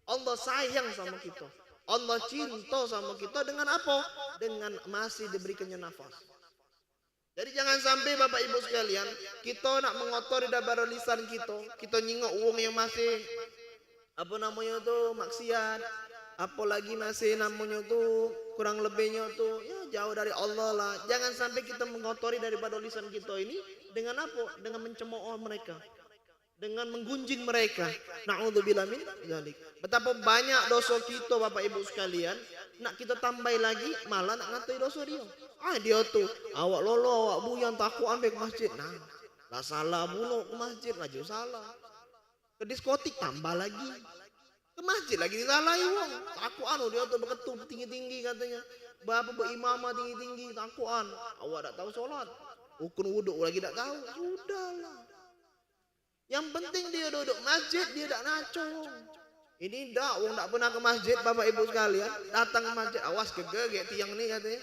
Allah sayang sama kita. Allah cinta sama kita dengan apa? Dengan masih diberikannya nafas. Jadi jangan sampai Bapak Ibu sekalian, kita nak mengotori daripada lisan kita nyingok uang yang masih apa namanya tuh maksiat, apalagi masih namanya tuh kurang lebihnya tuh ya jauh dari Allah lah. Jangan sampai kita mengotori daripada lisan kita ini dengan apa? Dengan mencemooh mereka, dengan menggunjing mereka. Na'udzubillah min dzalik. Betapa banyak dosa kita Bapak Ibu sekalian, nak kita tambah lagi malah nak ngatai dosa dia. Dia tuh awak lolo, awak buyang takuan ke masjid. Nah, lah salah bunuh ke masjid, laju salah. Ke diskotik tambah lagi. Ke masjid lagi disalahi wong. Takuan dia tuh beketup tinggi-tinggi katanya. Bapak berimamah tinggi-tinggi takuan. Awak tak tahu sholat. Rukun wuduk lagi tak tahu. Sudahlah. Yang penting dia duduk masjid, dia tak naco. Ini dak, wong tak pernah ke masjid Bapak Ibu sekalian. Datang ke masjid, awas gegek tiang ni katanya.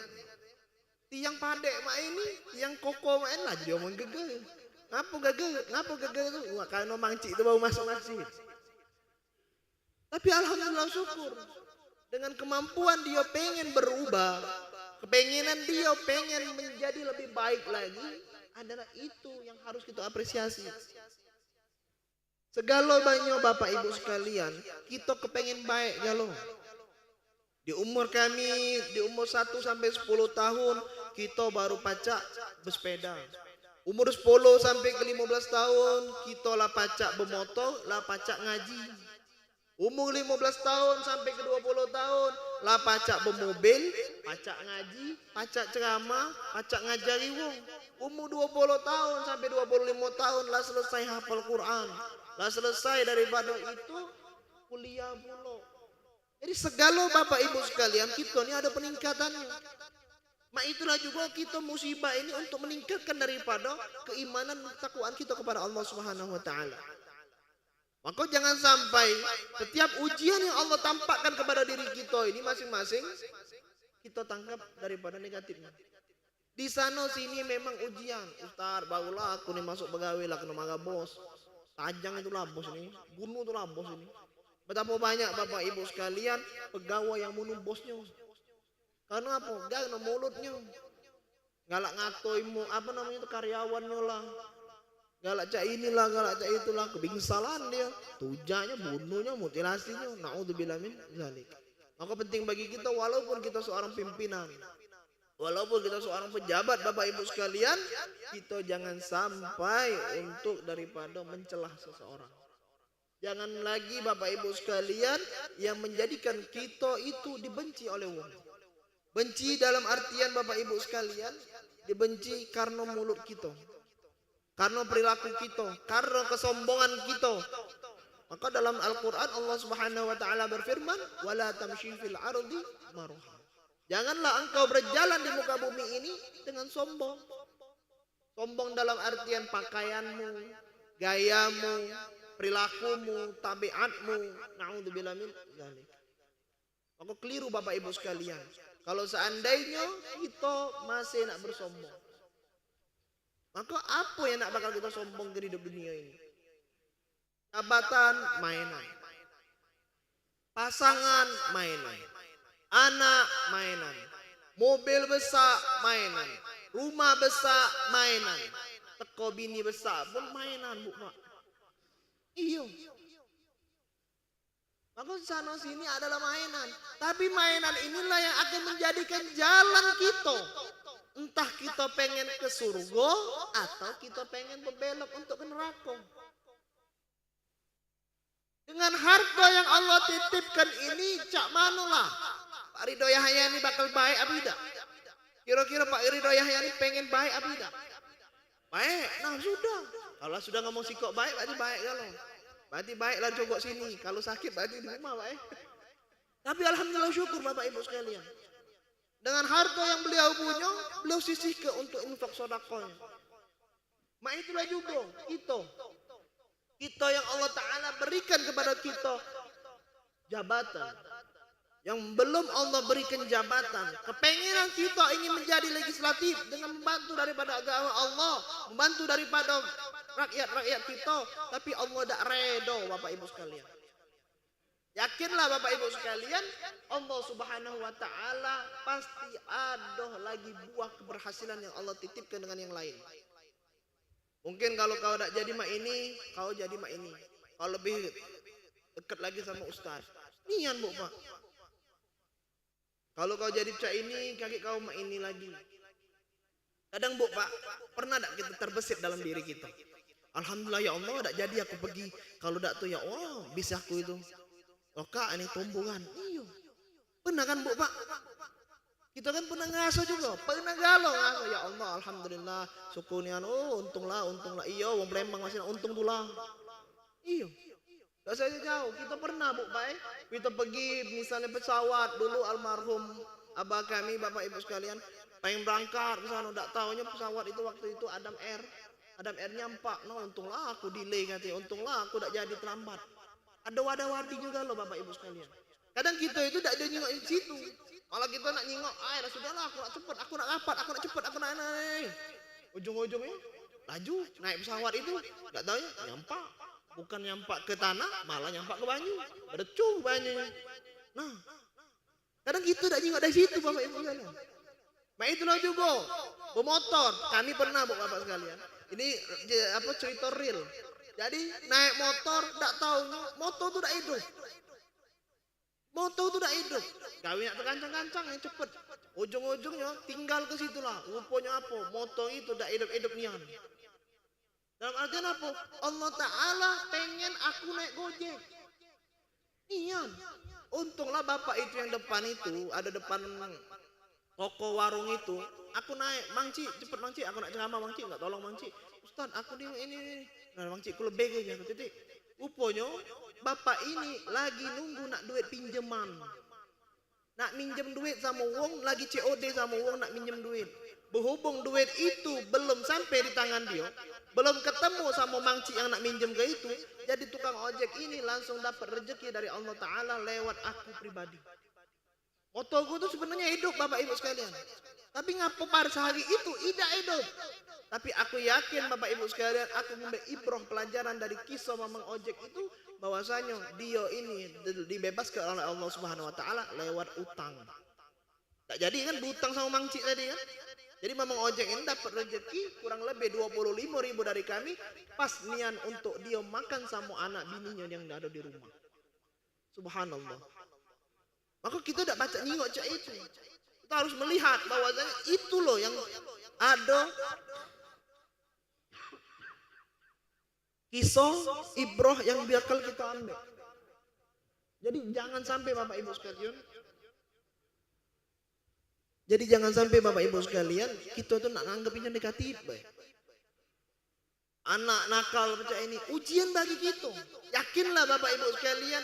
Tiang padek mak ini, tiang koko mak ini lah dia omong gegek. Ngapa gegek? Ngapa gegek tu? Wah, kalau mangcik tu baru masuk masjid. Tapi alhamdulillah syukur. Dengan kemampuan dia pengen berubah, kepengenan dia pengen menjadi lebih baik lagi, adalah itu yang harus kita apresiasi. Segala banyak Bapak Ibu sekalian, kita kepengen baik galau. Di umur kami, di umur 1 sampai 10 tahun, kita baru pacak bersepeda. Umur 10 sampai ke 15 tahun, kita lah pacak bermotor, lah pacak ngaji. Umur 15 tahun sampai ke 20 tahun, lah pacak bermobil, pacak ngaji, pacak ceramah, pacak ngajari wong. Umur 20 tahun sampai 25 tahun, lah selesai hafal Quran. Lah selesai daripada itu, kuliah pula. Jadi segala Bapak Ibu sekalian, kita ni ada peningkatannya. Mak itulah juga kita musibah ini untuk meningkatkan daripada keimanan takwaan kita kepada Allah Subhanahu wa taala. Maka jangan sampai setiap ujian yang Allah tampakkan kepada diri kita ini masing-masing kita tangkap daripada negatifnya. Di sana sini memang ujian. Ustaz, barulah aku nih masuk pegawai lah kena marah bos. Tajang itulah bos ini, bunuh itulah bos ini. Betapa banyak Bapak Ibu sekalian pegawai yang bunuh bosnya. Karena apa? Karena mulutnya. Galak ngatoimu apa namanya itu karyawannya lah. Galak cak inilah, galak cak itulah, kebingsalan dia. Tujanya, bunuhnya, mutilasinya. Na'udzubillah min dzalik. Maka penting bagi kita walaupun kita seorang pimpinan, Walaupun kita seorang pejabat Bapak Ibu sekalian, kita jangan sampai untuk daripada mencelah seseorang. Jangan lagi Bapak Ibu sekalian yang menjadikan kita itu dibenci oleh orang. Benci dalam artian Bapak Ibu sekalian, dibenci karena mulut kita, karena perilaku kita, karena kesombongan kita. Maka dalam Al-Quran Allah Subhanahu wa ta'ala berfirman, wala tamshi fil ardi maruha. Janganlah engkau berjalan di muka bumi ini dengan sombong. Sombong dalam artian pakaianmu, gayamu, perilakumu, tabiatmu. Na'udzubillah min dzalik. Maka keliru Bapak Ibu sekalian. Kalau seandainya kita masih nak bersombong, maka apa yang nak bakal kita sombong di hidup dunia ini? Jabatan, mainan. Pasangan, mainan. Anak, mainan. Mobil besar, mainan. Rumah besar, mainan. Teko bini besar pun mainan, Bu Mak. Iya. Maka sana sini adalah mainan. Tapi mainan inilah yang akan menjadikan jalan kita. Entah kita pengen ke surga atau kita pengen berbelok untuk ke neraka. Dengan harta yang Allah titipkan ini, cak manolah Pak Ridho Yahya ini bakal baik apa tidak? Kira-kira Pak Ridho Yahya ini pengen baik apa tidak? Baik, nah sudah. Kalau sudah ngomong sikok baik, berarti baik kalau. Berarti baiklah jogok sini. Kalau sakit berarti di rumah baik. Tapi alhamdulillah syukur Bapak Ibu sekalian. Dengan harta yang beliau punya, beliau sisihkan untuk infak sedekahnya. Mak itulah juga kita yang Allah Ta'ala berikan kepada kita jabatan. Yang belum Allah berikan jabatan. Kepengenan kita ingin menjadi legislatif dengan membantu daripada agama Allah. Membantu daripada rakyat-rakyat kita. Tapi Allah tidak redo Bapak Ibu sekalian. Yakinlah Bapak Ibu sekalian, Allah Subhanahu wa Ta'ala pasti ada lagi buah keberhasilan yang Allah titipkan dengan yang lain. Mungkin kalau kau tak jadi mak ini, kau jadi mak ini. Kau lebih dekat lagi sama ustaz. Nian Bu Pak. Kalau kau jadi cak ini, kaki kau mak ini lagi. Kadang Bu Pak, pernah tak kita terbesit dalam diri kita? Alhamdulillah ya Allah, tak jadi aku pergi. Kalau tak tuh ya Allah, bisa aku itu. Oke, ini tumbuhan. Iya. Pernah kan Bu Pak? Kita kan pernah ngaso juga, pernah galau ngaso. Ya Allah, alhamdulillah, syukunian. Oh, untunglah. Iya, wong Palembang masih untung tulah. Iya. Gak saya jauh. Kita pernah Bu Pak. Kita pergi misalnya pesawat dulu almarhum abah kami, Bapak Ibu sekalian, pengen berangkat ke sana, enggak tahunya pesawat itu waktu itu Adam Air nyampak. No, untunglah aku delay katanya. Untunglah aku tak jadi terlambat. Ada wadah-wadi juga loh Bapak Ibu sekalian. Kadang kita itu tak ada nyingok di situ. Malah kita nak nyingok, sudahlah aku nak cepet, aku nak rapat, aku nak cepet, aku nak naik. Ujung-ujungnya laju naik pesawat itu, tak tahu ya nyampak. Bukan nyampak ke tanah, malah nyampak ke banyu. Berdecuh banyunya. Nah, kadang kita tak nyingok dari situ Bapak Ibu sekalian. Nah itulah juga bermotor. Kami pernah Bapak sekalian. Ini apa cerita real. Jadi naik motor, tak tahu motor tu tak hidup. Motor tu tak hidup. Kami nak terkancang-kancang yang cepet. Ujung-ujungnya tinggal ke situlah. Rupanya apa? Motor itu tak hidup-hidup nian. Dalam artian apa? Allah Ta'ala pengen aku naik Gojek. Nian. Untunglah Bapak itu yang depan itu, ada depan toko warung itu. Aku naik, Mangci, cepet Mangci, aku nak ceramah Mangci, enggak tolong Mangci. Ustaz, aku ini. Nah, Mangci, aku lebih aja. Titik. Rupanya Bapak ini lagi nunggu nak duit pinjaman. Nak minjem duit sama wong, lagi COD sama wong nak minjem duit. Berhubung duit itu belum sampai di tangan dia, belum ketemu sama Mangci yang nak minjem ke itu, jadi tukang ojek ini langsung dapat rezeki dari Allah Ta'ala lewat aku pribadi. Motoku itu sebenarnya hidup Bapak Ibu sekalian. Tapi ngapa pada sehari itu tidak hidup. Tapi aku yakin Bapak Ibu sekalian, aku mengambil ibrah pelajaran dari kisah Mamang Ojek itu, bahwasanya dia ini dibebaskan oleh Allah Subhanahu wa Ta'ala lewat utang. Tak jadi kan berutang sama Mangci tadi kan. Jadi Mamang Ojek ini dapat rezeki kurang lebih 25.000 dari kami, pas nian untuk dia makan sama anak bininya yang ada di rumah. Subhanallah. Maka kita tidak baca nyingok cak itu. Kita harus melihat bahwasanya itu loh yang ada kisah ibrah yang bakal kita ambil. Jadi jangan sampai Bapak Ibu sekalian. Jadi jangan sampai Bapak Ibu sekalian kita tuh nak nganggapnya negatif, baik. Anak nakal macam ini ujian bagi kita. Yakinlah Bapak Ibu sekalian,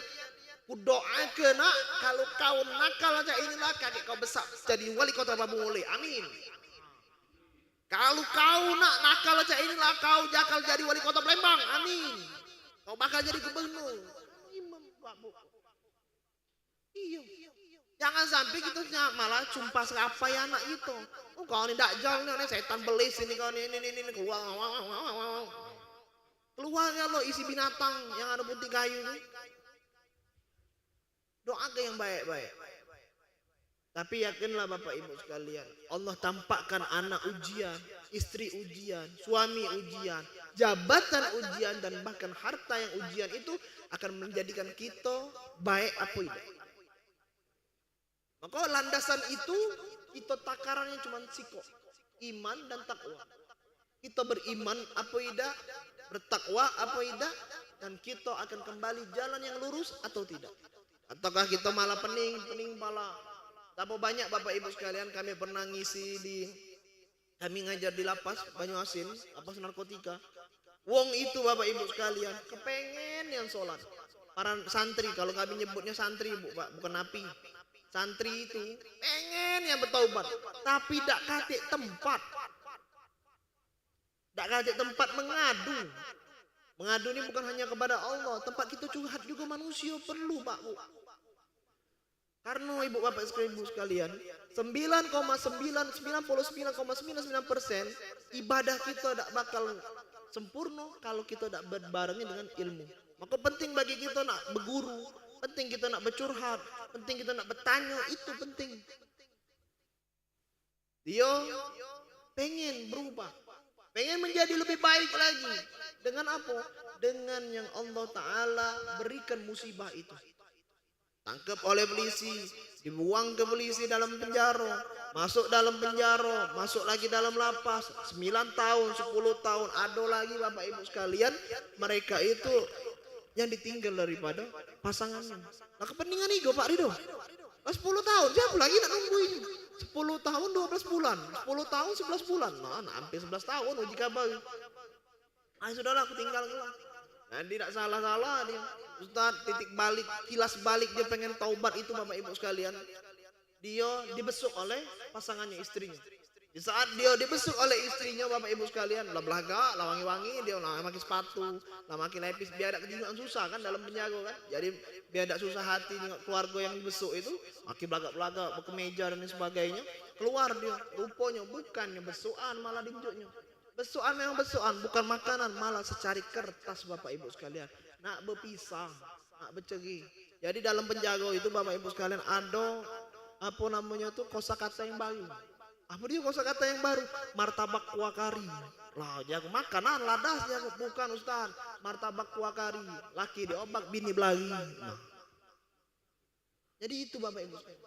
ku doakan nak kalau kau nakal macam inilah kakek kau besar jadi wali kota Babule. Amin. Kalau kau nak nakal macam inilah kau jakal jadi wali kota Palembang. Amin. Kau bakal jadi gubernur. Imam Pak Bu. Iya. Jangan sampai kita malah cumpas apa ya anak itu. Oh kau ini dakjal nih setan belis ini kau ini keluar. Keluarnya lo isi binatang yang ada putih kayu nih. Doa ke yang baik-baik. Tapi yakinlah Bapak Ibu sekalian, Allah tampakkan anak ujian, istri ujian, suami ujian, jabatan ujian, dan bahkan harta yang ujian itu akan menjadikan kita baik apa itu. Maka landasan itu kita takarannya cuma siko, iman dan takwa. Kita beriman apa tidak, bertakwa apa tidak, dan kita akan kembali jalan yang lurus atau tidak. Ataukah kita malah pening pala. Tapi banyak Bapak Ibu sekalian, kami pernah kami ngajar di lapas Banyuasin, lapas narkotika. Wong itu Bapak Ibu sekalian, kepengen yang sholat. Para santri, kalau kami nyebutnya santri Pak, bukan napi. Santri itu pengen yang bertaubat, tapi tidak katik tempat. Tidak katik tempat mengadu. Mengadu ini bukan hanya kepada Allah, tempat kita curhat juga manusia perlu Pak Bu. Karena Ibu Bapak Ibu sekalian, 99,99% ibadah kita tidak bakal sempurna kalau kita tidak berbarengi dengan ilmu. Maka penting bagi kita nak berguru, penting kita nak bercurhat, penting kita nak bertanya, itu penting. Dia pengen berubah, pengen menjadi lebih baik lagi. Dengan apa? Dengan yang Allah Ta'ala berikan musibah itu. Tangkap oleh polisi, dibuang ke polisi dalam penjara, masuk dalam penjara, masuk lagi dalam lapas, 9 tahun, 10 tahun, ada lagi Bapak Ibu sekalian, mereka itu yang ditinggal daripada pasangannya. Nah kepentingan ego Pak Rido, 10 tahun, siapa lagi nak nungguin? 10 tahun 12 bulan, 10 tahun 11 bulan, nah hampir 11 tahun uji kabar. Ah sudahlah aku tinggal keluar. Nah, tidak salah-salah dia. Ustaz titik balik, kilas balik dia pengen taubat itu Bapak Ibu sekalian. Dia dibesuk oleh pasangannya, istrinya. Di saat dia dibesuk oleh istrinya Bapak Ibu sekalian, lah belaga, lah wangi-wangi, dia lah makin sepatu, lah makin lepis, biar ada kejujuran susah kan dalam penjaga kan. Jadi biar ada susah hati dengan keluarga yang dibesuk itu, makin belagak-belagak, berkemeja dan sebagainya. Keluar dia, rupanya bukannya besukan malah diinjuknya. Besukan memang besukan, bukan makanan, malah secari kertas Bapak Ibu sekalian. Nak berpisah, nak berceri. Jadi dalam penjaga itu Bapak Ibu sekalian ada apa namanya tuh kosakata yang baru. Apa dia kosakata yang baru? Martabak kuah kari. Lah jago makanan ladas jago, bukan Ustaz. Martabak kuah kari. Laki diobak, bini belagi. Nah. Jadi itu Bapak Ibu sekalian.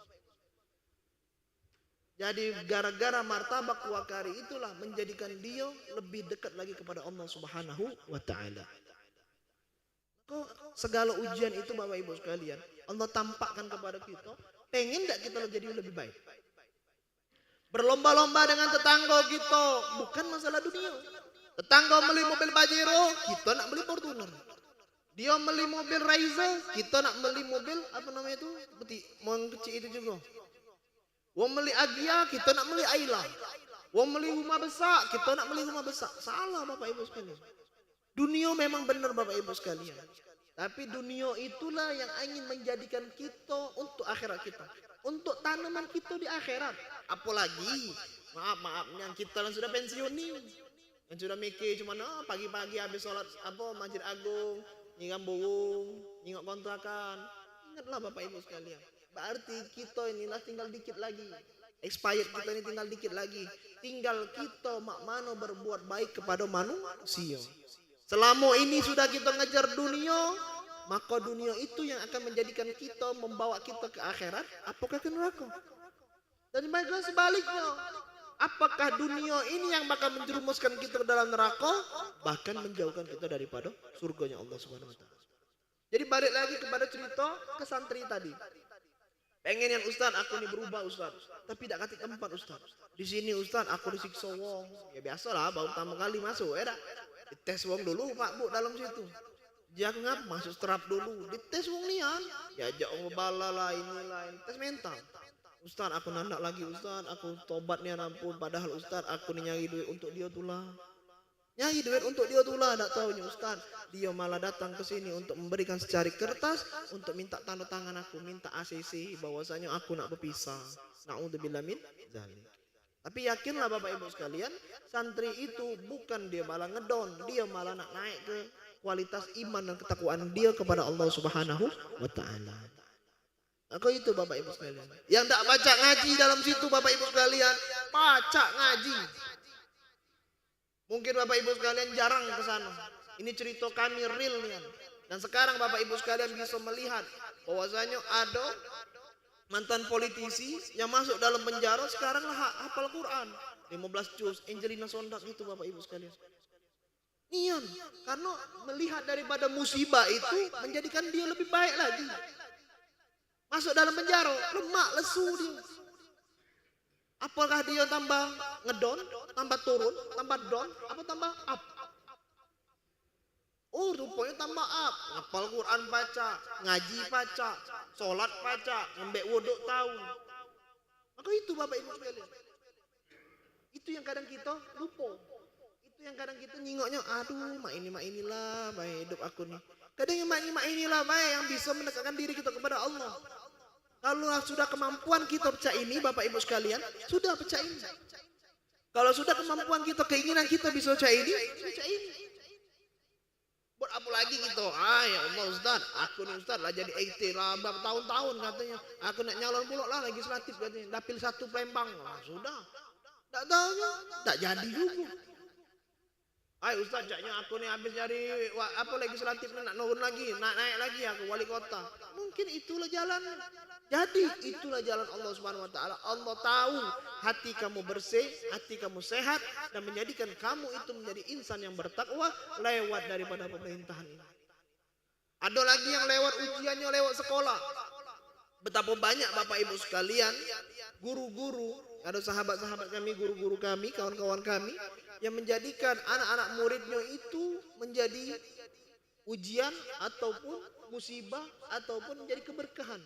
Jadi gara-gara martabak kuah kari itulah menjadikan dia lebih dekat lagi kepada Allah Subhanahu wa Ta'ala. Segala ujian itu Bapak Ibu sekalian, Allah tampakkan kepada kita, pengen tidak kita jadi lebih baik. Berlomba-lomba dengan tetangga kita, bukan masalah dunia. Tetangga beli mobil Pajero, kita nak beli Fortuner. Dia beli mobil Raiza, kita nak beli mobil apa namanya itu, mau kecil itu juga. Wong beli Agia, kita nak beli Ayla. Wong beli rumah besar, kita nak beli rumah besar. Salah Bapak Ibu sekalian. Dunia memang benar Bapak Ibu sekalian. Tapi dunia itulah yang ingin menjadikan kita untuk akhirat kita. Untuk tanaman kita di akhirat. Apalagi, maaf yang kita yang sudah pensiun nih. Yang sudah mikir cuma pagi-pagi habis sholat Masjid Agung, nyingam burung, nyingok kontrakan. Ingatlah Bapak Ibu sekalian. Berarti kita inilah tinggal dikit lagi. Expired kita ini tinggal dikit lagi. Tinggal kita mak mano berbuat baik kepada manusia. Selama ini sudah kita ngejar dunia, maka dunia itu yang akan menjadikan kita, membawa kita ke akhirat, apakah ke neraka. Dan juga sebaliknya, apakah dunia ini yang bakal menjerumuskan kita ke dalam neraka, bahkan menjauhkan kita daripada surganya Allah Subhanahu wa taala. Jadi balik lagi kepada cerita ke santri tadi. Pengen yang Ustaz, aku ini berubah Ustaz, tapi tidak kasih tempat Ustaz. Di sini Ustaz, aku disiksa wong. Ya biasalah, baru pertama kali masuk, ya dah. Dites wong dulu Pak Bu dalam situ. Jangan masuk terap dulu, dites wong lian. Ya ajak wong bala lah, inilah, tes mental. Ustaz, aku nandak lagi Ustaz, aku tobat nih ampun. Padahal Ustaz, aku nih nyari duit untuk dia tulah. Nyari duit untuk dia tulah, tak tahunya Ustaz. Dia malah datang ke sini untuk memberikan secari kertas untuk minta tanda tangan aku, minta ACC bahwasanya aku nak berpisah. Na'udzubillah min dzalik. Tapi yakinlah Bapak Ibu sekalian, santri itu bukan dia malah ngedon, dia malah nak naik ke kualitas iman dan ketakwaan dia kepada Allah Subhanahu wa taala. Maka itu Bapak Ibu sekalian. Yang tak baca ngaji dalam situ Bapak Ibu sekalian, baca ngaji. Mungkin Bapak Ibu sekalian jarang ke sana. Ini cerita kami real nih. Dan sekarang Bapak Ibu sekalian bisa melihat bahwasanya ada mantan politisi yang masuk dalam penjara sekarang lah hafal Quran 15 juz. Angelina Sondak itu Bapak Ibu sekalian. Nian, karena melihat daripada musibah itu menjadikan dia lebih baik lagi. Masuk dalam penjara, lemak, lesu dia. Apakah dia tambah ngedon, tambah turun, tambah down, apa tambah up? Oh, rupanya tambah up. Ngapal Quran baca, ngaji baca, sholat baca, ngembek wuduk tahu. Maka itu Bapak Ibu sekalian. Itu yang kadang kita lupa. Itu yang kadang kita nyingoknya, aduh mak inilah baik hidup aku nih. Kadang yang mak inilah baik yang bisa mendekatkan diri kita kepada Allah. Kalau sudah kemampuan kita pecah ini Bapak Ibu sekalian, sudah pecah ini. Kalau sudah kemampuan kita, keinginan kita bisa pecah ini, pecah ini. Buat apa lagi gitu? Ya Allah Ustaz, aku nih Ustaz lah jadi IT lah bertahun-tahun katanya. Aku nak nyalon pula lah legislatif katanya. Dapil 1 Palembang. Sudah. Tak tahu tak jadi juga. Ustaz, jaknya aku nih habis nyari legislatif nak nurun lagi, nak naik lagi aku wali kota. Mungkin itulah jalan. Jadi itulah jalan Allah Subhanahu wa taala. Allah tahu hati kamu bersih, hati kamu sehat dan menjadikan kamu itu menjadi insan yang bertakwa lewat daripada pemerintahan ini. Ada lagi yang lewat ujiannya lewat sekolah. Betapa banyak Bapak Ibu sekalian, guru-guru, ada sahabat-sahabat kami, guru-guru kami, kawan-kawan kami yang menjadikan anak-anak muridnya itu menjadi ujian ataupun musibah ataupun menjadi keberkahan.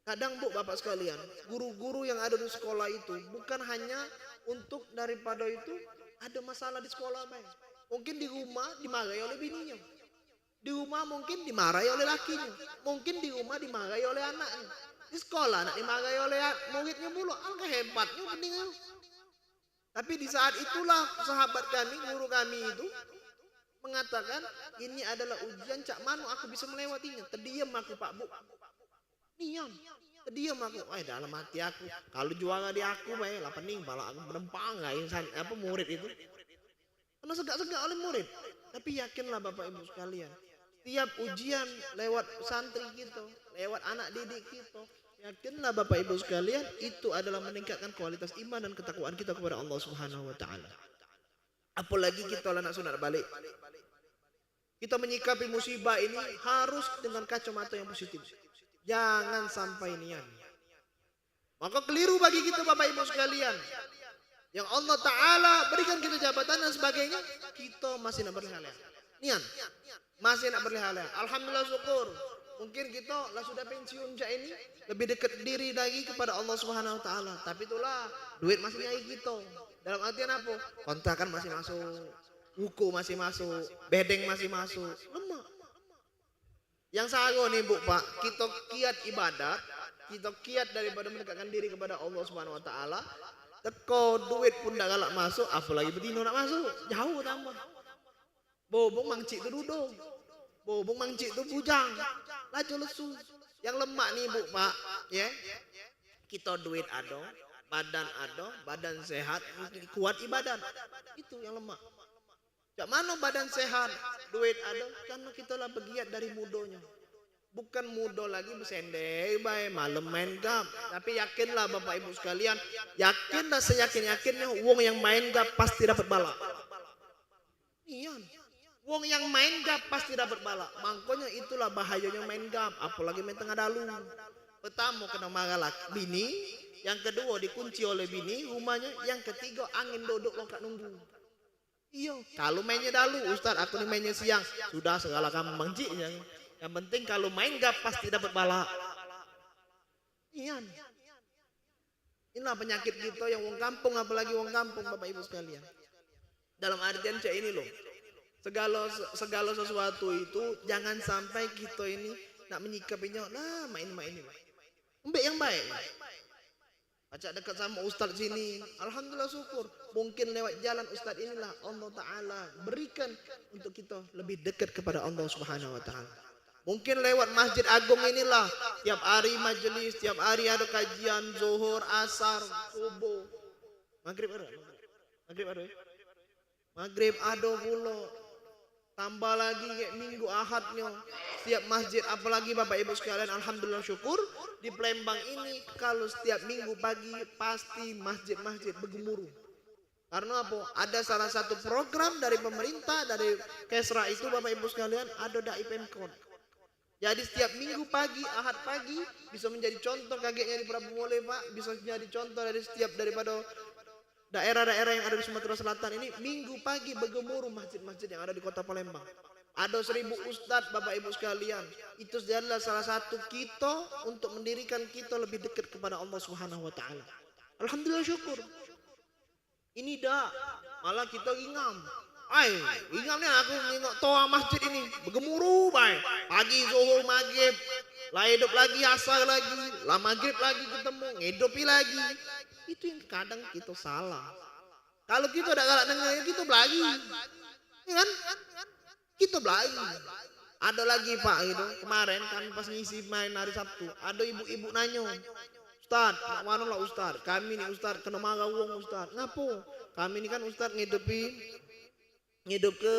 Kadang Bu Bapak sekalian, guru-guru yang ada di sekolah itu bukan hanya untuk daripada itu ada masalah di sekolah, baik. Mungkin di rumah dimarahi oleh bininya. Di rumah mungkin dimarahi oleh lakinya. Mungkin di rumah dimarahi oleh anaknya. Di sekolah anak dimarahi oleh muridnya mulu. Angka hebatnya pentingnya. Tapi di saat itulah sahabat kami, guru kami itu mengatakan ini adalah ujian, cak manu aku bisa melewatinya. Terdiam aku Pak Bu. Diam. Terdiam aku. Dalam hati aku. Kalau juara di aku baiklah pening. Malah aku menempang murid itu. Karena segak-segak oleh murid. Tapi yakinlah Bapak Ibu sekalian. Tiap ujian lewat santri kita. Lewat anak didik kita. Yakinlah Bapak Ibu sekalian. Itu adalah meningkatkan kualitas iman dan ketakwaan kita kepada Allah Subhanahu wa ta'ala. Apalagi kita anak sunat balik. Kita menyikapi musibah ini harus dengan kacamata yang positif. Jangan sampai nian. Maka keliru bagi kita Bapak Ibu sekalian. Yang Allah Ta'ala berikan kita jabatan dan sebagainya. Kita masih nak berleha-leha. Nian. Masih nak berleha-leha. Alhamdulillah syukur. Mungkin kita lah sudah pensiun cak ini. Lebih dekat diri lagi kepada Allah Subhanahu Wa Ta'ala. Tapi itulah. Duit masih nyai kita. Dalam artian apa? Kontrakan masih masuk. Wuku masih masuk. Bedeng masih masuk. Lemah. Yang sago nih Bu Pak, kita kiat ibadat, kita kiat daripada mendekatkan diri kepada Allah Subhanahu wa taala. Teko duit pun dak galak masuk, apalagi bedino nak masuk, jauh tambah. Bobong mangcik tu duduk. Bobong mangcik tu bujang. Lajo lesu. Yang lemak nih Bu Pak, ya. Kita duit ada, badan sehat, kuat ibadat. Itu yang lemak. Jak mana badan sehat, duit ada, karena kita lah bergiat dari mudonya. Bukan muda lagi bersendai bae malam main gap. Tapi yakinlah Bapak Ibu sekalian, yakinlah seyakin-yakinnya wong yang main gap pasti dapat bala. Iya. Wong yang main gap pasti dapat bala. Makanya itulah bahayanya main gap, apalagi main tengah dalu. Pertama kena marah laki bini, yang kedua dikunci oleh bini rumahnya, yang ketiga angin duduk lokak nunggu. Iya, kalau mainnya dalu, Ustaz aku nih mainnya siang, sudah segala kamu mangjiknya. Yang penting kalau main gap pasti dapat bala. Iya. Inilah penyakit kita yang wong kampung, apalagi wong kampung Bapak Ibu sekalian. Dalam artian cak ini loh, segala sesuatu itu jangan sampai kita ini nak menyikapinya, nah main-main ini. Mbak yang baik. Acak dekat sama ustaz sini, alhamdulillah syukur. Mungkin lewat jalan ustaz inilah Allah Ta'ala berikan untuk kita lebih dekat kepada Allah Subhanahu Wa Ta'ala. Mungkin lewat Masjid Agung inilah tiap hari majelis, tiap hari ada kajian zuhur, asar, subuh, maghrib ada, maghrib ada pula. Tambah lagi kayak minggu ahadnya setiap masjid, apalagi Bapak Ibu sekalian, alhamdulillah syukur di Palembang ini kalau setiap minggu pagi pasti masjid-masjid bergemuruh. Karena apa? Ada salah satu program dari pemerintah, dari Kesra itu Bapak Ibu sekalian, ada dai Pemkot. Jadi setiap minggu pagi, ahad pagi bisa menjadi contoh kagetnya di Prabu Mole Pak, bisa menjadi contoh dari setiap daripada daerah-daerah yang ada di Sumatera Selatan ini, minggu pagi bergemuruh masjid-masjid yang ada di kota Palembang. Ada 1000 ustadz Bapak Ibu sekalian. Itu adalah salah satu kita untuk mendirikan kita lebih dekat kepada Allah Subhanahu Wa Ta'ala. Alhamdulillah syukur. Ini dah malah kita ingam. Ingamnya aku nengok toa masjid ini bergemuruh baik. Pagi zuhur maghrib, lah hidup lagi asar lagi, lah maghrib lagi ketemu, ngidupi lagi. Itu yang kadang kita salah. Kalau kita udah galak dengar, kita belagi, ya kan? Kita belagi. Ada lagi Pak itu kemarin kami pas ngisi main hari Sabtu, ada ibu-ibu nanyo, Ustaz, mana lah Ustaz? Kami nih Ustaz kena marah uang Ustaz. Ngapo? Kami ini kan Ustaz ngidup ke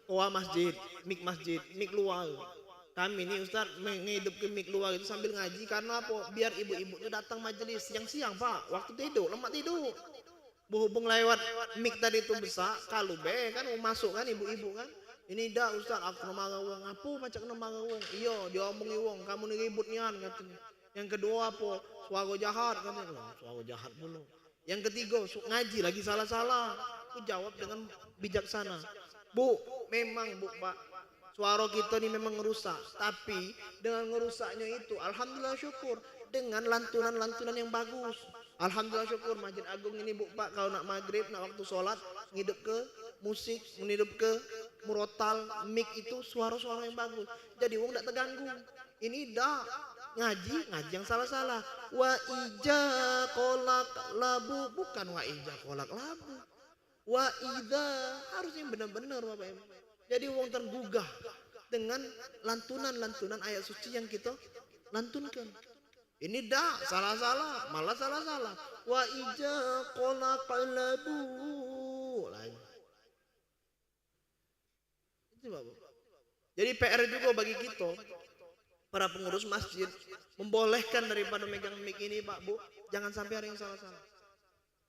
toa masjid, mik luar. Kami ini Ustaz ngidup ke mik luar itu sambil ngaji karena apa? Biar ibu-ibu itu datang majelis siang-siang Pak, waktu tidur, lemak tidur. Berhubung lewat mik tadi itu besar, kalau kan mau masuk kan ibu-ibu kan. Ini dah Ustaz aku kena marah uang. Apa macam kena marah uang? Iya, diomongi uang, kamu nih ribut nian katanya. Yang kedua apa? Suara jahat katanya. Suara jahat dulu. Yang ketiga ngaji lagi salah-salah. Aku jawab dengan bijaksana. Bu, memang Bu Pak, suara kita ini memang ngerusak. Tapi dengan ngerusaknya itu alhamdulillah syukur dengan lantunan-lantunan yang bagus. Alhamdulillah syukur Masjid Agung ini Bu Pak, kalau nak maghrib, nak waktu sholat, ngidup ke musik, ngidup ke murotal, mic itu suara-suara yang bagus. Jadi wong tak terganggu. Ini dah ngaji yang salah-salah. Wa ija kolak labu, bukan wa ija kolak labu. Wa ida harus yang benar-benar Bapak Ibu. Jadi wong tergugah dengan lantunan-lantunan ayat suci yang kita lantunkan. Ini dah salah-salah, malah salah-salah. Wa ija kolak labu. Itu Bapak. Jadi PR juga bagi kita para pengurus masjid membolehkan daripada megang mic ini Pak Bu, jangan sampai ada yang salah-salah.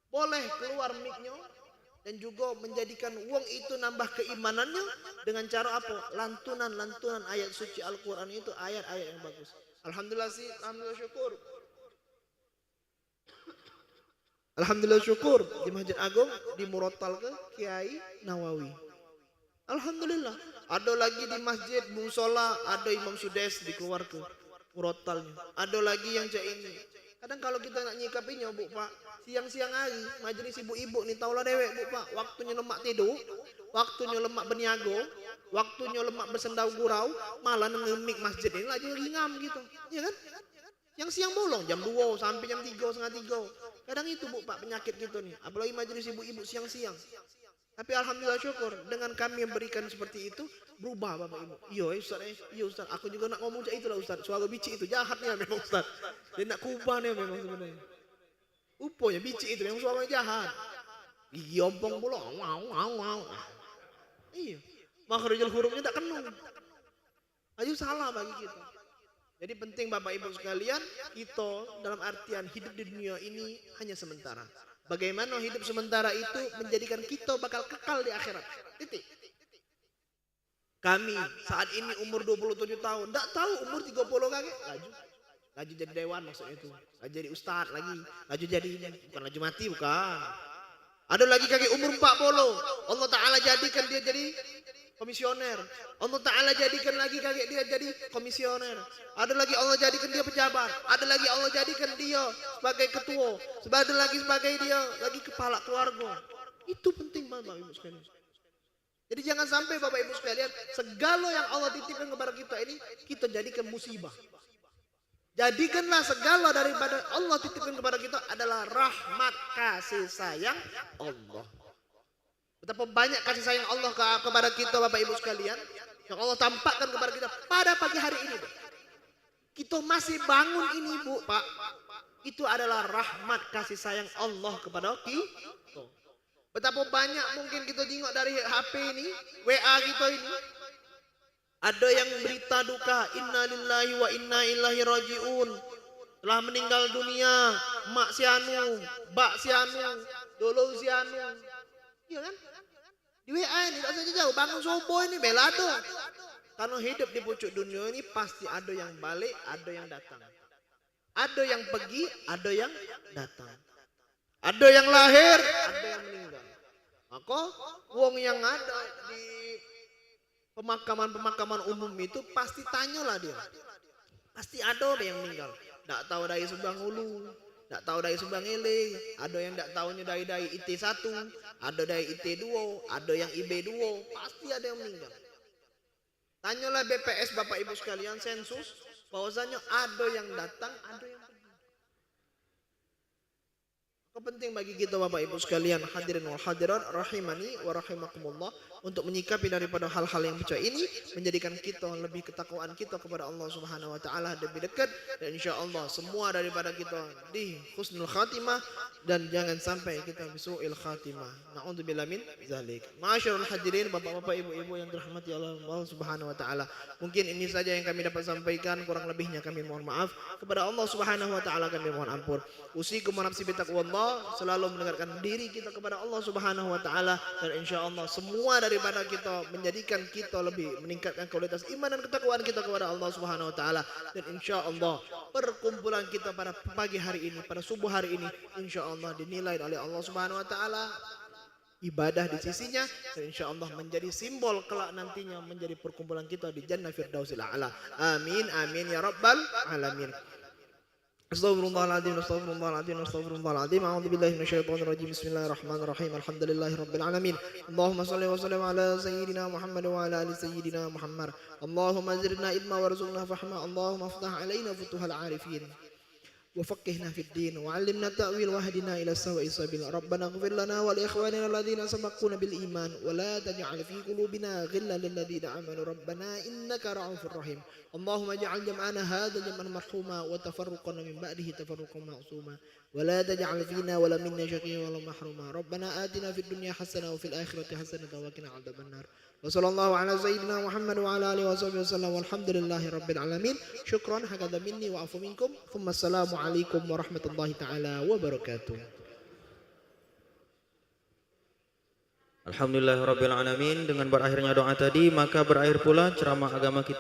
Boleh keluar mic-nya dan juga menjadikan uang itu nambah keimanannya dengan cara apa? Lantunan-lantunan ayat suci Al-Quran itu ayat-ayat yang bagus. Alhamdulillah sih, alhamdulillah syukur. Alhamdulillah syukur di Masjid Agung dimurotal ke Kiai Nawawi. Alhamdulillah. Ada lagi di masjid Musola, ada Imam Sudes dikeluar ke murotalnya. Ada lagi yang cak ini. Kadang kalau kita nak nyikapinya Bu Pak, siang-siang hari majelis ibu-ibu nih taulah dewek Bu Pak, waktunya lemak tidur, waktunya lemak berniaga, waktunya lemak bersendau gurau, malah ngemik masjid ini lagi ngam gitu, ya kan? Yang siang bolong jam 2 sampai jam 3, setengah 3. Kadang itu Bu Pak penyakit gitu nih, apalagi majelis ibu-ibu siang-siang. Tapi alhamdulillah syukur dengan kami yang berikan seperti itu berubah Bapak Ibu. Iya Ustaz, aku juga nak ngomong itulah Ustaz. Suara bicik itu jahatnya memang Ustaz. Dia nak kubahnya memang sebenarnya. Upanya bicik itu memang suaranya jahat. Gigi ompong pula. Wow. Iya. Makhrajul hurufnya tak kenal. Ayo salah bagi kita. Jadi penting Bapak Ibu sekalian, kita dalam artian hidup di dunia ini hanya sementara. Bagaimana hidup sementara itu menjadikan kita bakal kekal di akhirat. Titik. Kami saat ini umur 27 tahun, enggak tahu umur 30 kaki laju jadi dewan maksudnya itu. Laju jadi ustadz lagi, laju jadi bukan laju mati bukan. Ada lagi kaki umur 40, Allah Ta'ala jadikan dia jadi komisioner. Allah Ta'ala jadikan lagi kakek dia jadi komisioner. Ada lagi Allah jadikan dia pejabat. Ada lagi Allah jadikan dia sebagai ketua. Ada lagi sebagai dia lagi kepala keluarga. Itu penting Bapak Ibu sekalian. Jadi jangan sampai Bapak Ibu sekalian, segala yang Allah titipkan kepada kita ini kita jadikan musibah. Jadikanlah segala daripada Allah titipkan kepada kita adalah rahmat kasih sayang Allah. Betapa banyak kasih sayang Allah kepada kita Bapak Ibu sekalian, yang Allah tampakkan kepada kita pada pagi hari ini. Kita masih bangun ini Bu, Pak. Itu adalah rahmat kasih sayang Allah kepada kita. Betapa banyak mungkin kita tengok dari HP ini, WA kita ini. Ada yang berita duka, inna lillahi wa inna ilaihi raji'un. Telah meninggal dunia, mak si anu, bak si anu, dolo si anu. Iya kan? Di WA ini tidak saja jauh, bangun subuh ini belado. Karena hidup di pucuk dunia ini pasti ada yang balik, ada yang datang. Ada yang pergi, ada yang datang. Ada yang lahir, ada yang meninggal. Maka wong yang ada di pemakaman-pemakaman umum itu pasti tanyalah dia. Pasti ada yang meninggal. Tak tahu dari Subang Hulu, tak tahu dari Subang Ele, ada yang tak tahunya dari IT1, ada dari IT2, ada yang IB2, pasti ada yang meninggal. Tanyalah BPS Bapak Ibu sekalian sensus, bahwasanya ada yang datang, ada yang pergi. Penting bagi kita Bapak Ibu sekalian hadirin wal hadirat rahimani wa rahimakumullah untuk menyikapi daripada hal-hal yang macam ini menjadikan kita lebih ketakwaan kita kepada Allah Subhanahu wa taala lebih dekat dan insyaallah semua daripada kita di husnul khatimah dan jangan sampai kita bisuil khatimah. Na'udzubillah min zalik. Ma'asyiral hadirin Bapak-bapak Ibu-ibu yang dirahmati Allah Subhanahu wa taala. Mungkin ini saja yang kami dapat sampaikan, kurang lebihnya kami mohon maaf. Kepada Allah Subhanahu wa taala kami mohon ampun. Usikum wa nafsi bitaqwallah, selalu mendengarkan diri kita kepada Allah Subhanahu wa taala dan insyaallah semua daripada kita menjadikan kita lebih meningkatkan kualitas iman dan ketakwaan kita kepada Allah Subhanahu wa taala dan insyaallah perkumpulan kita pada pagi hari ini, pada subuh hari ini insyaallah dinilai oleh Allah Subhanahu wa taala ibadah di sisinya dan insyaallah menjadi simbol kelak nantinya menjadi perkumpulan kita di jannah firdausil a'la. Amin amin ya rabbal alamin. Astaghfirullahaladzim, astaghfirullahaladzim, astaghfirullahaladzim. A'udzu billahi minasyaitonir rajim. Bismillahirrahmanirrahim. Alhamdulillahirabbil alamin. Allahumma shalli wa sallim ala sayyidina Muhammad wa ala ali sayyidina Muhammad. Allahumma zidna ilma warzuqna fahma. Allahumma iftah alaina futuhal arifin. وفقهنا في الدين وعلمنا التأويل واهدنا إلى السواء السبيل ربنا اغفر لنا ولإخواننا الذين سبقونا بالإيمان ولا تجعل في قلوبنا غلا للذين آمنوا ربنا إنك رؤوف رحيم اللهم اجعل جمعنا هذا جمعا مرحوما وتفرقنا من بعده تفرقا معصوما ولا تجعل فينا ولا منا شقيا ولا محروما ربنا آتنا في الدنيا حسنة وفي الآخرة حسنة وقنا عذاب النار وصلى الله على سيدنا محمد وعلى آله وصحبه وسلم والحمد لله رب العالمين شكرا هكذا مني وعفو منكم ثم السلام عليكم ورحمة الله تعالى وبركاته. Alhamdulillahirabbil alamin. Dengan berakhirnya doa tadi maka berakhir pula ceramah agama kita